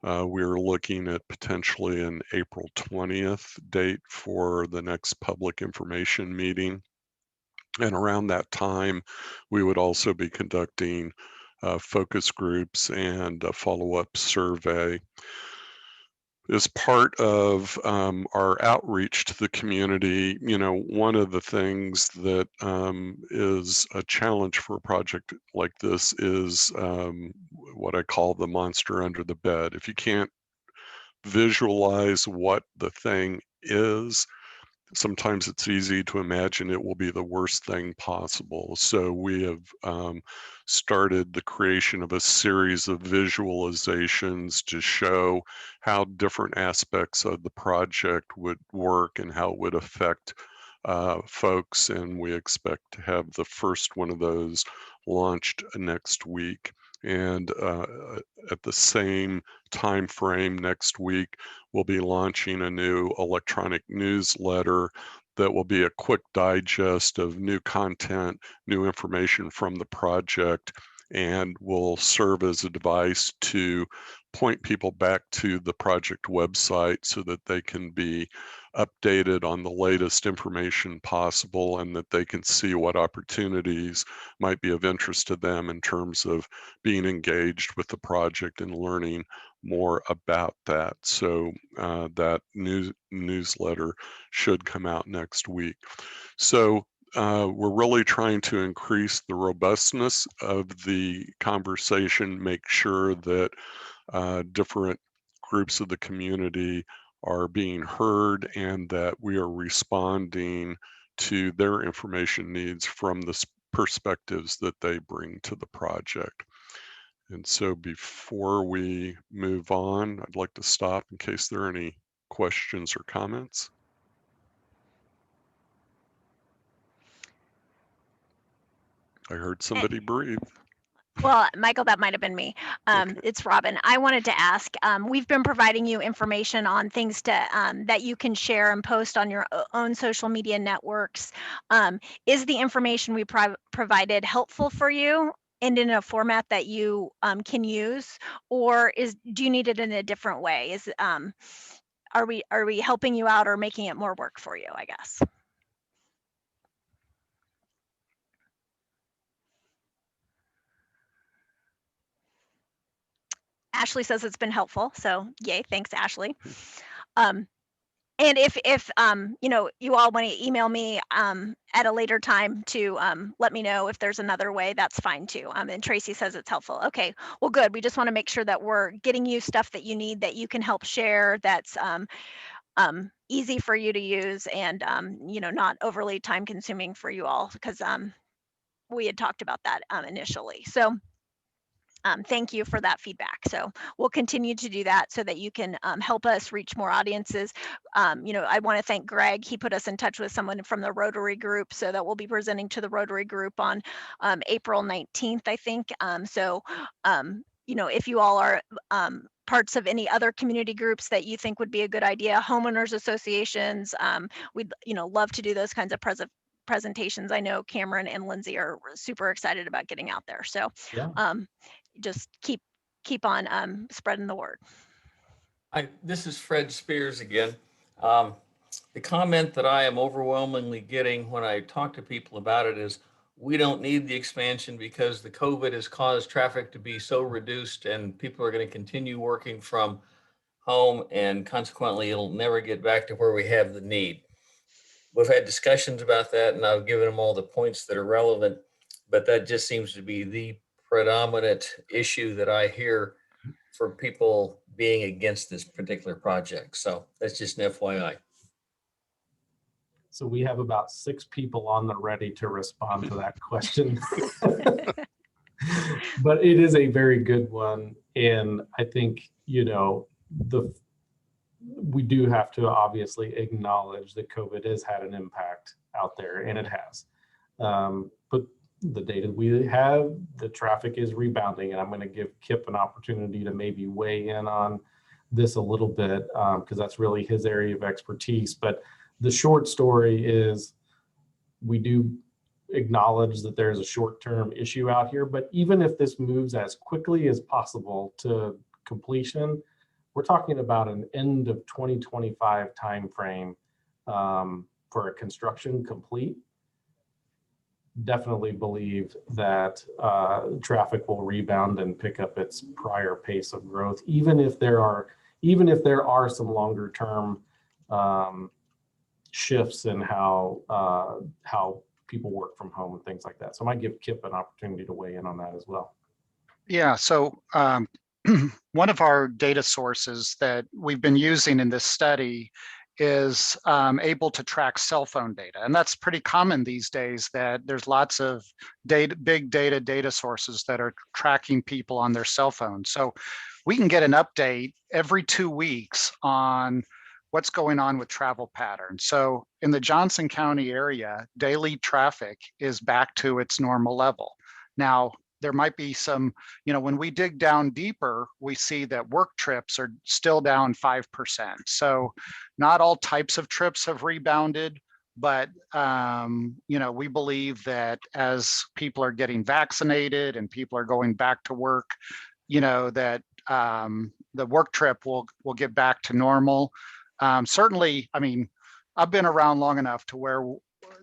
[SPEAKER 1] we're looking at potentially an April 20th date for the next public information meeting. And around that time, we would also be conducting focus groups and a follow-up survey. As part of our outreach to the community, one of the things that is a challenge for a project like this is what I call the monster under the bed. If you can't visualize what the thing is, sometimes it's easy to imagine it will be the worst thing possible. So we have started the creation of a series of visualizations to show how different aspects of the project would work and how it would affect folks. And we expect to have the first one of those launched next week. And at the same time frame next week, we'll be launching a new electronic newsletter that will be a quick digest of new content, new information from the project, and will serve as a device to point people back to the project website so that they can be updated on the latest information possible and that they can see what opportunities might be of interest to them in terms of being engaged with the project and learning more about that. So that newsletter should come out next week. So we're really trying to increase the robustness of the conversation, make sure that different groups of the community are being heard and that we are responding to their information needs from the perspectives that they bring to the project. And so before we move on, I'd like to stop in case there are any questions or comments. I heard somebody breathe.
[SPEAKER 10] Well, Michael, that might have been me.
[SPEAKER 1] Okay.
[SPEAKER 10] It's Robin. I wanted to ask, we've been providing you information on things to that you can share and post on your own social media networks. Is the information we provided helpful for you and in a format that you can use, or do you need it in a different way? Are we helping you out or making it more work for you, I guess? Ashley says it's been helpful, so yay, thanks, Ashley. And if you all want to email me at a later time to let me know if there's another way, that's fine too. And Tracy says it's helpful. Okay, well, good. We just want to make sure that we're getting you stuff that you need, that you can help share, that's easy for you to use, and not overly time consuming for you all, because we had talked about that initially. So thank you for that feedback. So we'll continue to do that so that you can help us reach more audiences. I want to thank Greg. He put us in touch with someone from the Rotary group, so that we'll be presenting to the Rotary group on April 19th, I think. If you all are parts of any other community groups that you think would be a good idea, homeowners associations, we'd love to do those kinds of presentations. I know Cameron and Lindsay are super excited about getting out there. So yeah. Just keep on spreading the word.
[SPEAKER 6] This is Fred Spears again. The comment that I am overwhelmingly getting when I talk to people about it is, we don't need the expansion because the COVID has caused traffic to be so reduced and people are going to continue working from home, and consequently it'll never get back to where we have the need. We've had discussions about that and I've given them all the points that are relevant, but that just seems to be the predominant issue that I hear for people being against this particular project. So that's just an FYI.
[SPEAKER 3] So we have about 6 people on the ready to respond to that question. But it is a very good one. And I think, you know, we do have to obviously acknowledge that COVID has had an impact out there, and it has. But the data we have, the traffic is rebounding, and I'm going to give Kip an opportunity to maybe weigh in on this a little bit, because that's really his area of expertise. But the short story is, we do acknowledge that there's a short-term issue out here, but even if this moves as quickly as possible to completion, we're talking about an end of 2025 timeframe for a construction complete. Definitely believe that traffic will rebound and pick up its prior pace of growth, even if there are some longer term shifts in how people work from home and things like that. So I might give Kip an opportunity to weigh in on that as well.
[SPEAKER 5] Yeah, so one of our data sources that we've been using in this study is able to track cell phone data. And that's pretty common these days, that there's lots of big data sources that are tracking people on their cell phones. So we can get an update every 2 weeks on what's going on with travel patterns. So in the Johnson County area, daily traffic is back to its normal level. Now, there might be some, you know, when we dig down deeper, we see that work trips are still down 5%. So not all types of trips have rebounded, but, you know, we believe that as people are getting vaccinated and people are going back to work, you know, that the work trip will get back to normal. Certainly, I mean, I've been around long enough to where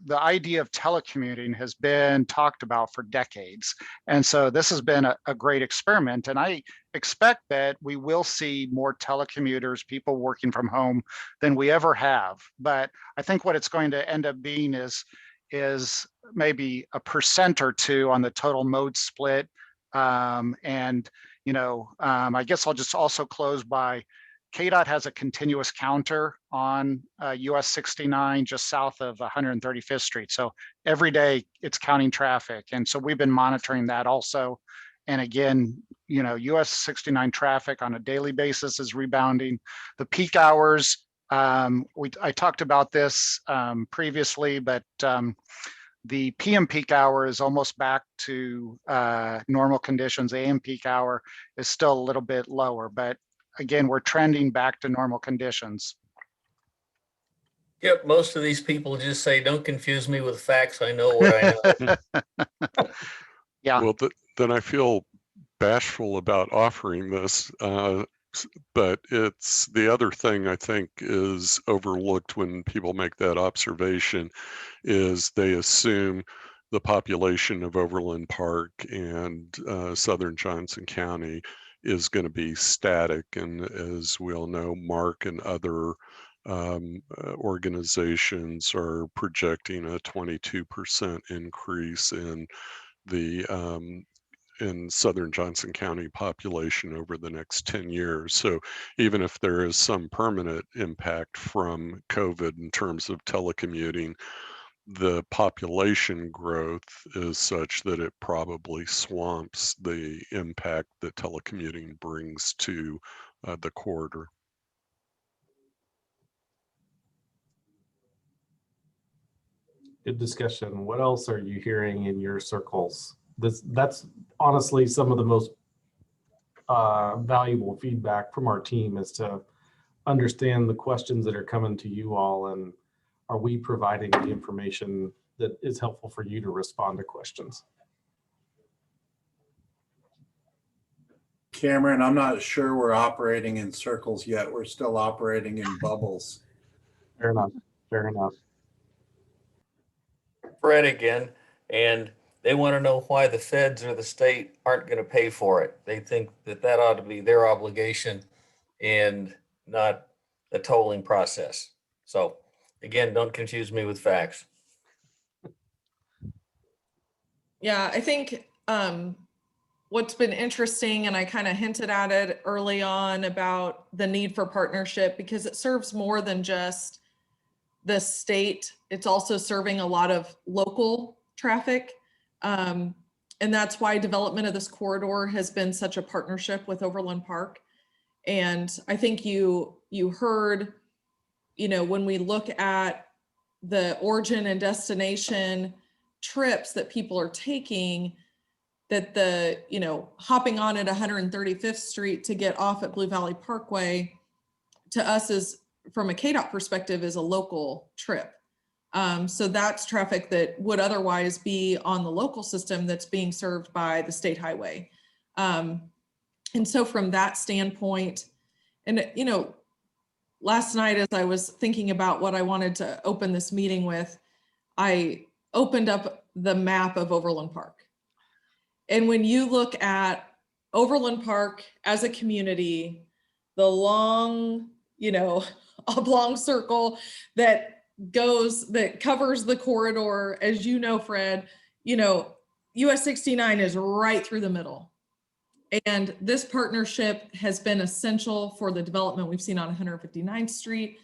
[SPEAKER 5] the idea of telecommuting has been talked about for decades. And so this has been a great experiment. And I expect that we will see more telecommuters, people working from home, than we ever have. But I think what it's going to end up being is maybe 1% or 2% on the total mode split. And, you know, I guess I'll just also close by, KDOT has a continuous counter on US 69 just south of 135th Street. So every day it's counting traffic. And so we've been monitoring that also. And again, you know, US 69 traffic on a daily basis is rebounding. The peak hours, I talked about this previously, but the PM peak hour is almost back to normal conditions. AM peak hour is still a little bit lower, but again, we're trending back to normal conditions.
[SPEAKER 6] Yep, most of these people just say, don't confuse me with facts. I know what I know.
[SPEAKER 5] Yeah.
[SPEAKER 1] Well, then I feel bashful about offering this, but it's the other thing I think is overlooked when people make that observation is they assume the population of Overland Park and southern Johnson County is going to be static. And as we all know, Mark and other organizations are projecting a 22% increase in the in southern Johnson County population over the next 10 years. So even if there is some permanent impact from COVID in terms of telecommuting, the population growth is such that it probably swamps the impact that telecommuting brings to the corridor.
[SPEAKER 3] Good discussion. What else are you hearing in your circles? That's honestly some of the most valuable feedback from our team, is to understand the questions that are coming to you all, and are we providing the information that is helpful for you to respond to questions?
[SPEAKER 9] Cameron, I'm not sure we're operating in circles yet. We're still operating in bubbles.
[SPEAKER 3] Fair enough. Fair enough.
[SPEAKER 6] Fred again, and they want to know why the feds or the state aren't going to pay for it. They think that that ought to be their obligation and not a tolling process. So again, don't confuse me with facts.
[SPEAKER 2] Yeah, I think what's been interesting, and I kind of hinted at it early on about the need for partnership, because it serves more than just the state. It's also serving a lot of local traffic. And that's why development of this corridor has been such a partnership with Overland Park. And I think you heard, when we look at the origin and destination trips that people are taking, that the, hopping on at 135th Street to get off at Blue Valley Parkway, to us is, from a KDOT perspective, is a local trip. So that's traffic that would otherwise be on the local system that's being served by the state highway. And so from that standpoint, and last night as I was thinking about what I wanted to open this meeting with, I opened up the map of Overland Park. And when you look at Overland Park as a community, the long, oblong circle that covers the corridor, as you know, Fred, US 69 is right through the middle. And this partnership has been essential for the development we've seen on 159th Street,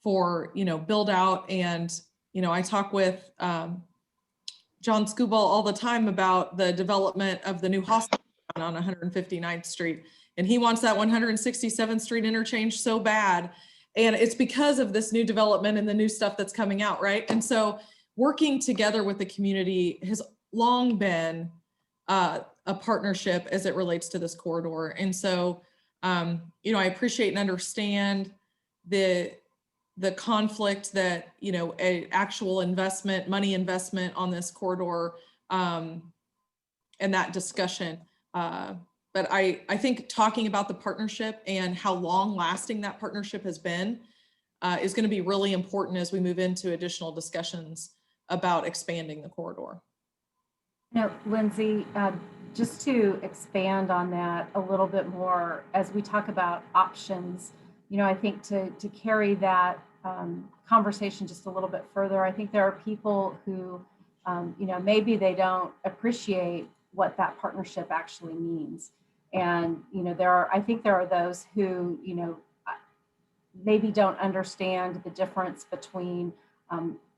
[SPEAKER 2] for, build out. And, I talk with John Scuball all the time about the development of the new hospital on 159th Street. And he wants that 167th Street interchange so bad. And it's because of this new development and the new stuff that's coming out, right? And so working together with the community has long been a partnership as it relates to this corridor. And so, I appreciate and understand the conflict that, a actual investment, money investment on this corridor, and that discussion. But I think talking about the partnership and how long lasting that partnership has been is going to be really important as we move into additional discussions about expanding the corridor.
[SPEAKER 15] Lindsay, just to expand on that a little bit more, as we talk about options, I think to carry that conversation just a little bit further, I think there are people who, maybe they don't appreciate what that partnership actually means. And, I think there are those who, maybe don't understand the difference between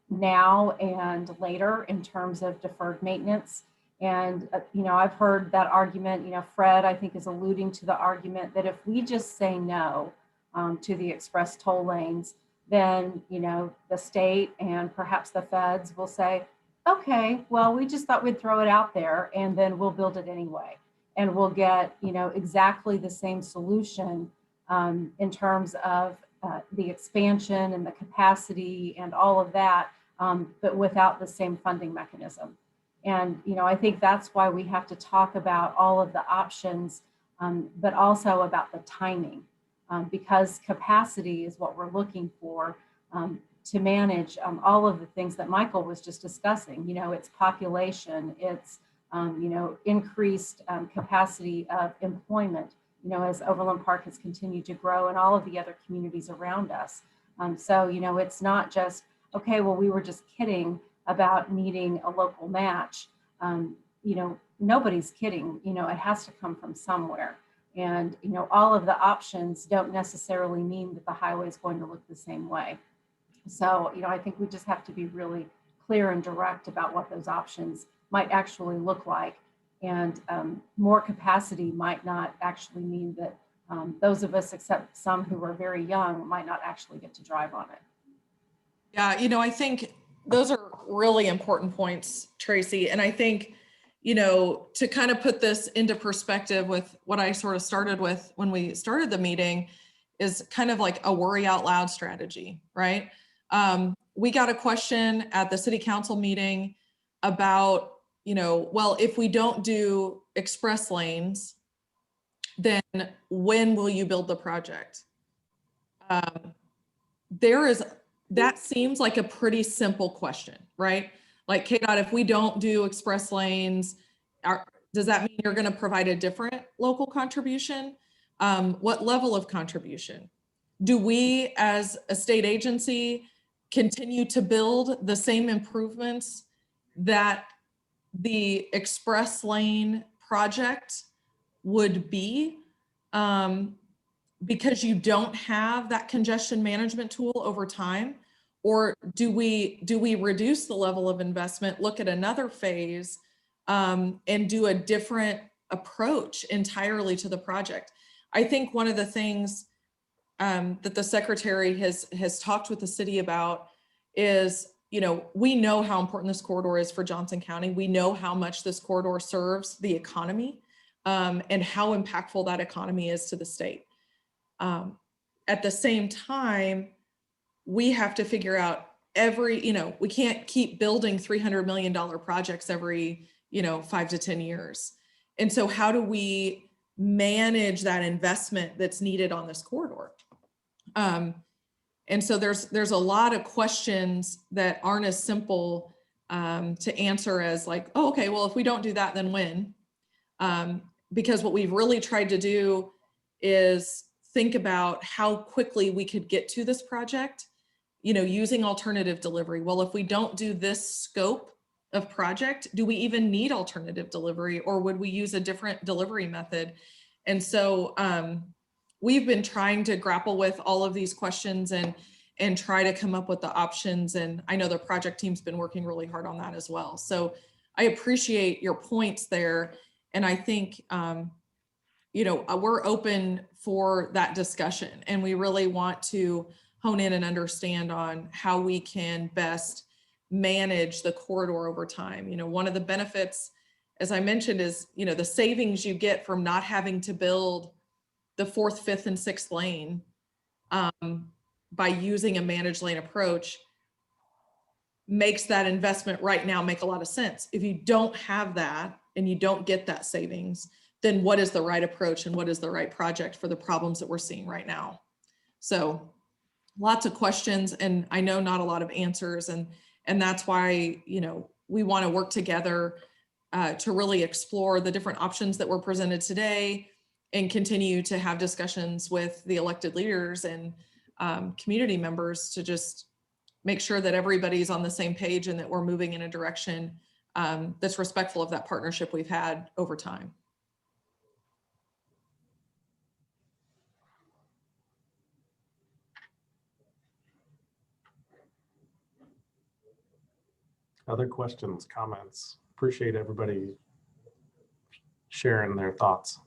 [SPEAKER 15] now and later in terms of deferred maintenance. And, I've heard that argument, Fred, I think, is alluding to the argument that if we just say no to the express toll lanes, then, the state and perhaps the feds will say, okay, well, we just thought we'd throw it out there and then we'll build it anyway. And we'll get, exactly the same solution in terms of the expansion and the capacity and all of that, but without the same funding mechanism. And, I think that's why we have to talk about all of the options, but also about the timing, because capacity is what we're looking for to manage all of the things that Michael was just discussing. It's population, it's, increased capacity of employment, as Overland Park has continued to grow and all of the other communities around us. So, it's not just, okay, well, we were just kidding about needing a local match. Nobody's kidding, it has to come from somewhere. And, all of the options don't necessarily mean that the highway is going to look the same way. So, I think we just have to be really clear and direct about what those options might actually look like. And more capacity might not actually mean that those of us, except some who are very young, might not actually get to drive on it.
[SPEAKER 2] Yeah, I think those are really important points, Tracy. And I think, to kind of put this into perspective with what I sort of started with when we started the meeting, is kind of like a worry out loud strategy, right? We got a question at the city council meeting about, well, if we don't do express lanes, then when will you build the project? There is that seems like a pretty simple question, right? Like KDOT, if we don't do express lanes, does that mean you're going to provide a different local contribution? What level of contribution? Do we as a state agency continue to build the same improvements that the express lane project would be, because you don't have that congestion management tool over time? Or do we reduce the level of investment, look at another phase, and do a different approach entirely to the project? I think one of the things that the secretary has talked with the city about is, we know how important this corridor is for Johnson County. We know how much this corridor serves the economy, and how impactful that economy is to the state. At the same time, we have to figure out we can't keep building $300 million projects every, 5 to 10 years. And so how do we manage that investment that's needed on this corridor? And so there's a lot of questions that aren't as simple to answer as like, oh, okay, well, if we don't do that, then when? Because what we've really tried to do is think about how quickly we could get to this project, using alternative delivery. Well, if we don't do this scope of project, do we even need alternative delivery, or would we use a different delivery method? And so we've been trying to grapple with all of these questions and try to come up with the options. And I know the project team's been working really hard on that as well. So I appreciate your points there. And I think, we're open for that discussion, and we really want to hone in and understand on how we can best manage the corridor over time. One of the benefits, as I mentioned, is, the savings you get from not having to build the 4th, 5th, and 6th lane by using a managed lane approach makes that investment right now make a lot of sense. If you don't have that and you don't get that savings, then what is the right approach and what is the right project for the problems that we're seeing right now? So lots of questions, and I know not a lot of answers, and that's why, we want to work together to really explore the different options that were presented today and continue to have discussions with the elected leaders and community members to just make sure that everybody's on the same page and that we're moving in a direction that's respectful of that partnership we've had over time.
[SPEAKER 3] Other questions, comments? Appreciate everybody sharing their thoughts.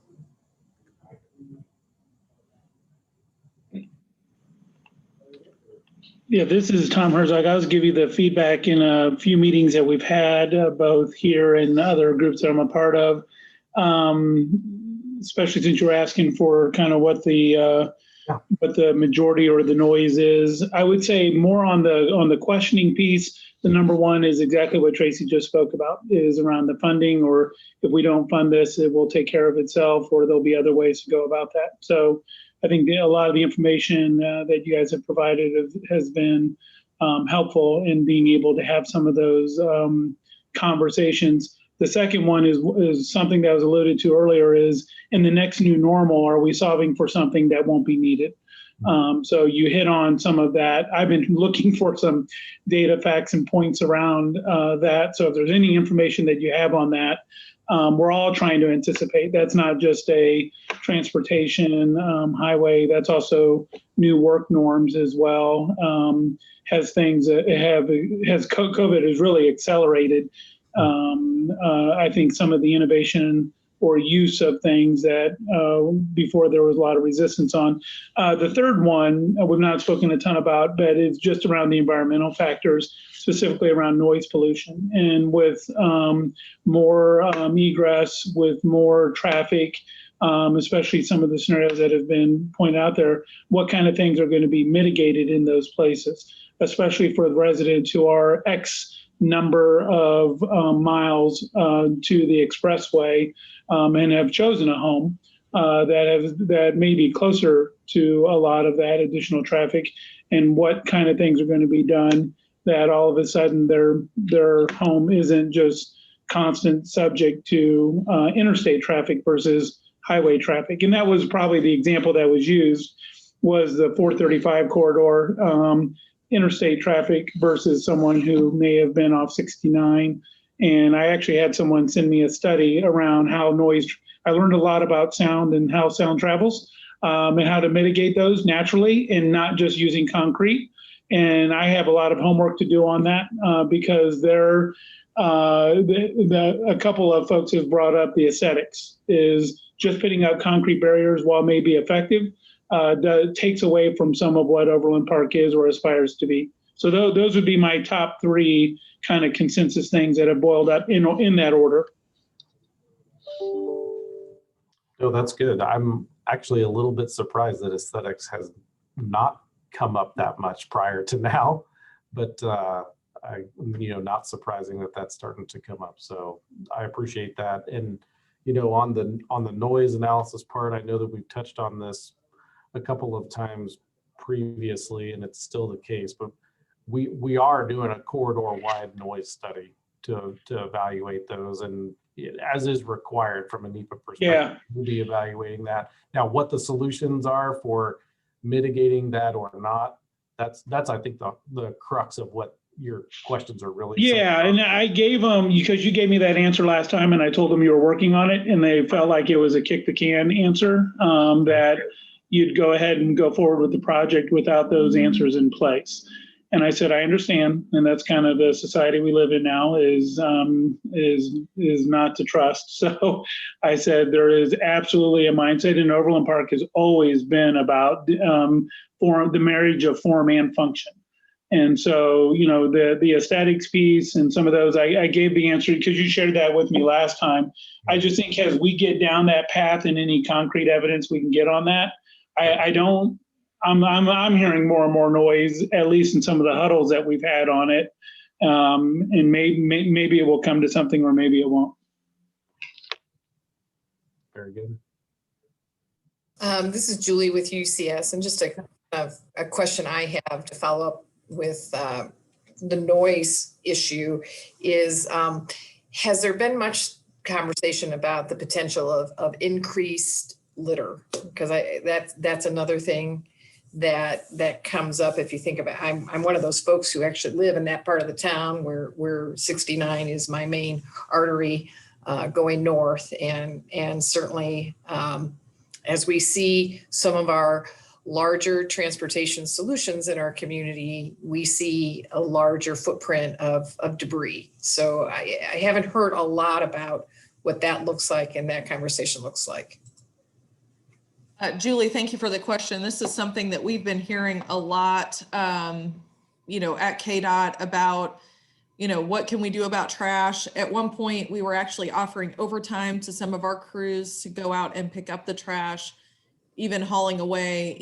[SPEAKER 16] Yeah, this is Tom Herzog. I was give you the feedback in a few meetings that we've had, both here and other groups that I'm a part of, especially since you're asking for kind of what the majority or the noise is. I would say more on the questioning piece. The number one is exactly what Tracy just spoke about, is around the funding, or if we don't fund this, it will take care of itself, or there'll be other ways to go about that. So I think a lot of the information that you guys have provided has been helpful in being able to have some of those conversations. The second one is something that was alluded to earlier, is in the next new normal, are we solving for something that won't be needed? So you hit on some of that. I've been looking for some data, facts, and points around that. So if there's any information that you have on that, we're all trying to anticipate. That's not just a transportation highway. That's also new work norms as well. Has things COVID has really accelerated. I think some of the innovation or use of things that before there was a lot of resistance on. The third one we've not spoken a ton about, but it's just around the environmental factors, specifically around noise pollution. And with more egress, with more traffic, especially some of the scenarios that have been pointed out there, what kind of things are going to be mitigated in those places, especially for the residents who are X number of miles to the expressway and have chosen a home. that may be closer to a lot of that additional traffic, and what kind of things are going to be done that all of a sudden their home isn't just constant subject to interstate traffic versus highway traffic. And that was probably the example that was used, was the 435 corridor, interstate traffic versus someone who may have been off 69. And I actually had someone send me a study around how noise, I learned a lot about sound and how sound travels, and how to mitigate those naturally and not just using concrete. And I have a lot of homework to do on that, because a couple of folks have brought up the aesthetics. Is just putting up concrete barriers, while may be effective, takes away from some of what Overland Park is or aspires to be. So those would be my top three kind of consensus things that have boiled up in that order.
[SPEAKER 3] No, that's good. I'm actually a little bit surprised that aesthetics has not come up that much prior to now, but not surprising that that's starting to come up. So I appreciate that. And on the noise analysis part, I know that we've touched on this a couple of times previously, and it's still the case, but we are doing a corridor-wide noise study to evaluate those, and as is required from a NEPA perspective, we'll be evaluating that. Now, what the solutions are for mitigating that or not, that's I think the crux of what your questions are really.
[SPEAKER 16] Yeah, and I gave them, because you gave me that answer last time, and I told them you were working on it, and they felt like it was a kick the can answer, that you'd go ahead and go forward with the project without those answers in place. And I said, I understand, and that's kind of the society we live in now, is not to trust. So I said there is absolutely a mindset, and Overland Park has always been about the marriage of form and function. And so, the aesthetics piece and some of those, I gave the answer because you shared that with me last time. I just think as we get down that path and any concrete evidence we can get on that, I'm hearing more and more noise, at least in some of the huddles that we've had on it. And maybe it will come to something, or maybe it won't.
[SPEAKER 3] Very good.
[SPEAKER 7] This is Julie with UCS, and just a question I have to follow up with the noise issue is, has there been much conversation about the potential of increased litter? Because that's another thing that comes up if you think about. I'm one of those folks who actually live in that part of the town where 69 is my main artery going north, and certainly as we see some of our larger transportation solutions in our community, we see a larger footprint of debris. So I haven't heard a lot about what that looks like and that conversation looks like.
[SPEAKER 2] Julie, thank you for the question. This is something that we've been hearing a lot, at KDOT about, what can we do about trash? At one point, we were actually offering overtime to some of our crews to go out and pick up the trash, even hauling away,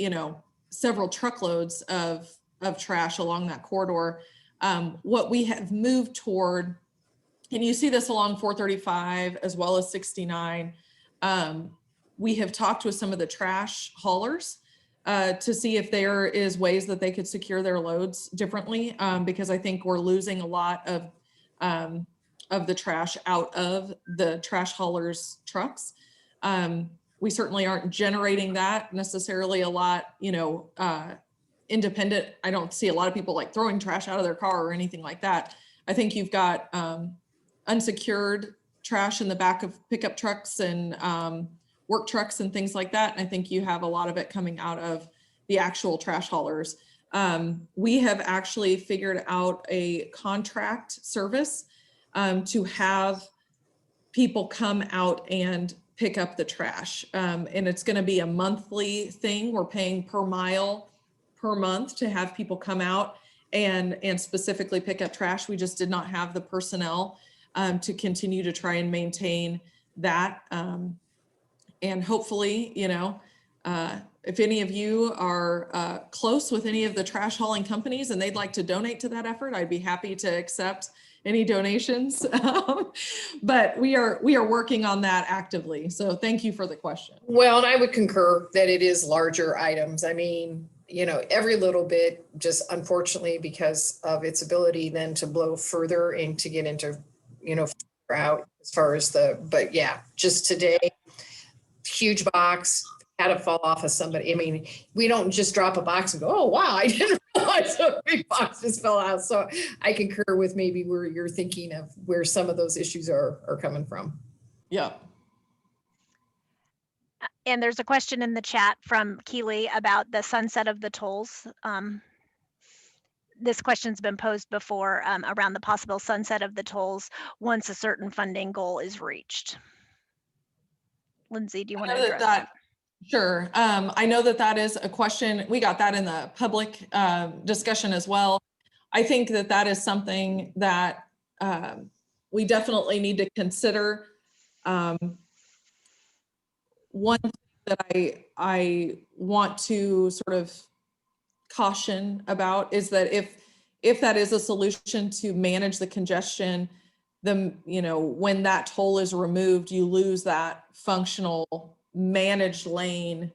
[SPEAKER 2] several truckloads of trash along that corridor. What we have moved toward, and you see this along 435 as well as 69, we have talked with some of the trash haulers to see if there is ways that they could secure their loads differently, because I think we're losing a lot of the trash out of the trash haulers' trucks. We certainly aren't generating that necessarily a lot, independent. I don't see a lot of people like throwing trash out of their car or anything like that. I think you've got unsecured trash in the back of pickup trucks and work trucks and things like that. And I think you have a lot of it coming out of the actual trash haulers. We have actually figured out a contract service to have people come out and pick up the trash. And it's going to be a monthly thing. We're paying per mile per month to have people come out and specifically pick up trash. We just did not have the personnel to continue to try and maintain that. And hopefully, if any of you are close with any of the trash hauling companies and they'd like to donate to that effort, I'd be happy to accept any donations. But we are working on that actively. So thank you for the question.
[SPEAKER 7] Well, and I would concur that it is larger items. I mean, you know, every little bit, just unfortunately because of its ability then to blow further and to get into, you know, out as far as but yeah, just today, huge box had to fall off of somebody. I mean, we don't just drop a box and go, oh, wow, I didn't realize a big box just fell out. So I concur with maybe where you're thinking of where some of those issues are coming from.
[SPEAKER 2] Yeah.
[SPEAKER 10] And there's a question in the chat from Keely about the sunset of the tolls. This question's been posed before around the possible sunset of the tolls once a certain funding goal is reached. Lindsay, do you want to address that?
[SPEAKER 2] Sure. I know that is a question. We got that in the public discussion as well. I think that is something that we definitely need to consider. One thing that I want to sort of caution about is that if that is a solution to manage the congestion, when that toll is removed, you lose that functional managed lane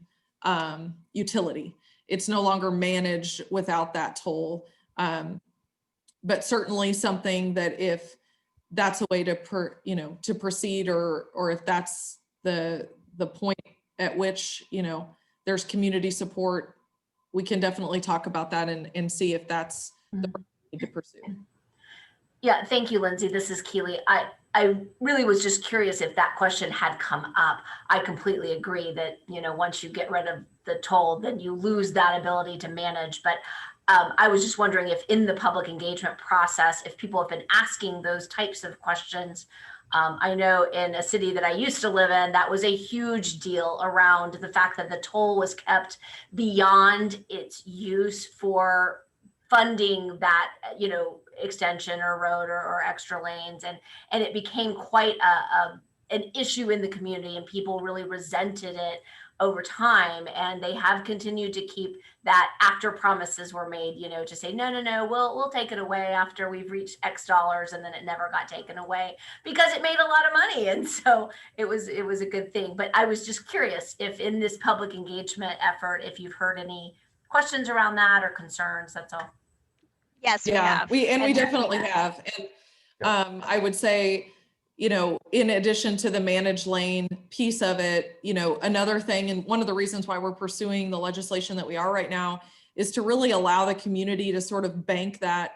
[SPEAKER 2] utility. It's no longer managed without that toll. But certainly something that if that's a way to proceed, or if that's the point at which there's community support, we can definitely talk about that and see if that's the right thing to pursue.
[SPEAKER 17] Yeah, thank you, Lindsay. This is Keely. I really was just curious if that question had come up. I completely agree that, once you get rid of the toll, then you lose that ability to manage. But I was just wondering if in the public engagement process, if people have been asking those types of questions. I know in a city that I used to live in, that was a huge deal around the fact that the toll was kept beyond its use for funding that, extension or road or extra lanes. And it became quite an issue in the community, and people really resented it over time. And they have continued to keep that after promises were made, to say, no, we'll take it away after we've reached X dollars. And then it never got taken away because it made a lot of money. And so it was a good thing. But I was just curious if in this public engagement effort, if you've heard any questions around that or concerns, that's all.
[SPEAKER 10] Yes,
[SPEAKER 2] we definitely have. And I would say, in addition to the managed lane piece of it, another thing, and one of the reasons why we're pursuing the legislation that we are right now is to really allow the community to sort of bank that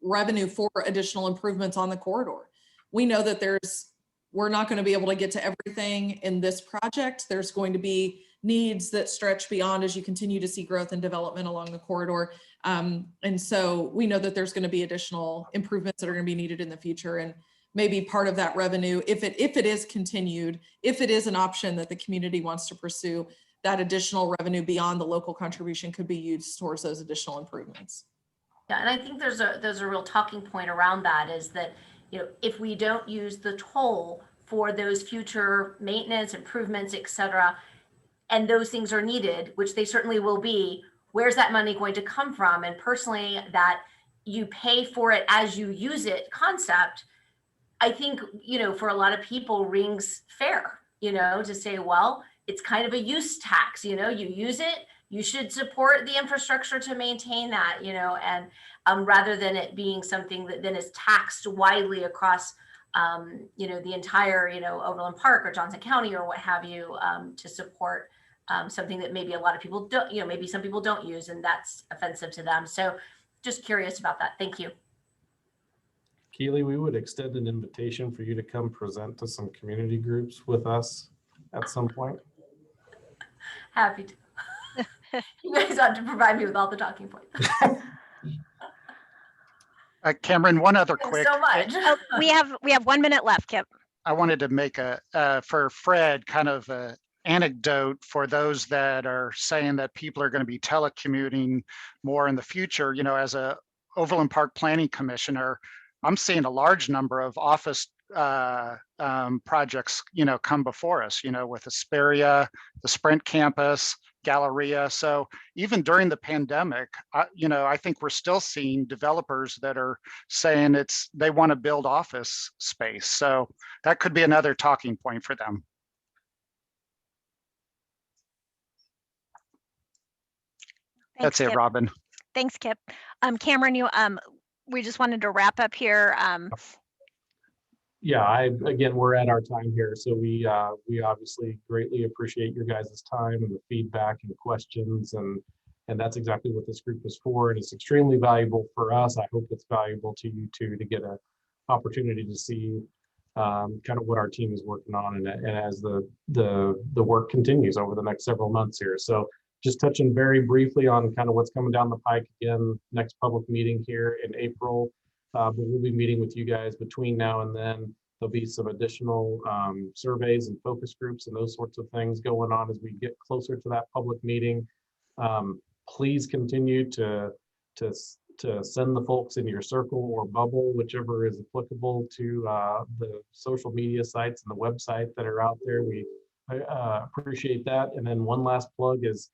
[SPEAKER 2] revenue for additional improvements on the corridor. We know that we're not going to be able to get to everything in this project. There's going to be needs that stretch beyond as you continue to see growth and development along the corridor. And so we know that there's going to be additional improvements that are going to be needed in the future. And maybe part of that revenue, if it is continued, if it is an option that the community wants to pursue, that additional revenue beyond the local contribution could be used towards those additional improvements.
[SPEAKER 17] Yeah, and I think there's a real talking point around that is that, if we don't use the toll for those future maintenance, improvements, et cetera, and those things are needed, which they certainly will be, where's that money going to come from? And personally, that you pay for it as you use it concept, I think, for a lot of people rings fair, to say, well, it's kind of a use tax, you use it, you should support the infrastructure to maintain that, and rather than it being something that then is taxed widely across, the entire, Overland Park or Johnson County or what have you, to support something that maybe a lot of people don't, maybe some people don't use, and that's offensive to them. So just curious about that. Thank you.
[SPEAKER 3] Keely, we would extend an invitation for you to come present to some community groups with us at some point.
[SPEAKER 17] Happy to. You guys ought to provide me with all the talking points.
[SPEAKER 5] Cameron, one other quick.
[SPEAKER 17] So much.
[SPEAKER 10] We have 1 minute left, Kip.
[SPEAKER 5] I wanted to make for Fred kind of a anecdote for those that are saying that people are going to be telecommuting more in the future. As a Overland Park Planning Commissioner, I'm seeing a large number of office projects, come before us, with Hesperia, the Sprint campus, Galleria. So even during the pandemic, I think we're still seeing developers that are saying they want to build office space. So that could be another talking point for them.
[SPEAKER 10] Thanks,
[SPEAKER 5] That's it,
[SPEAKER 10] Kip.
[SPEAKER 5] Robin.
[SPEAKER 10] Thanks, Kip. Cameron, we just wanted to wrap up here.
[SPEAKER 3] Yeah, again, we're at our time here, so we obviously greatly appreciate your guys' time and the feedback and questions, and that's exactly what this group is for, and it's extremely valuable for us. I hope it's valuable to you too, to get an opportunity to see kind of what our team is working on, and as the work continues over the next several months here. So just touching very briefly on kind of what's coming down the pike again, next public meeting here in April. But we'll be meeting with you guys between now and then. There'll be some additional surveys and focus groups and those sorts of things going on as we get closer to that public meeting. Please continue to send the folks in your circle or bubble, whichever is applicable, to the social media sites and the website that are out there. We appreciate that. And then one last plug is,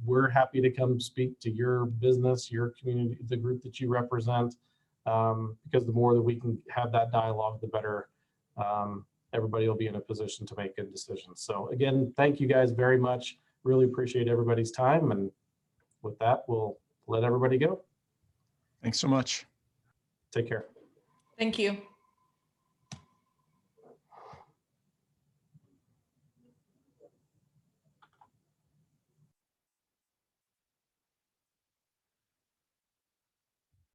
[SPEAKER 3] we're happy to come speak to your business, your community, the group that you represent, because the more that we can have that dialogue, the better everybody will be in a position to make good decisions. So again, thank you guys very much. Really appreciate everybody's time. And with that, we'll let everybody go.
[SPEAKER 14] Thanks so much.
[SPEAKER 3] Take care.
[SPEAKER 2] Thank you.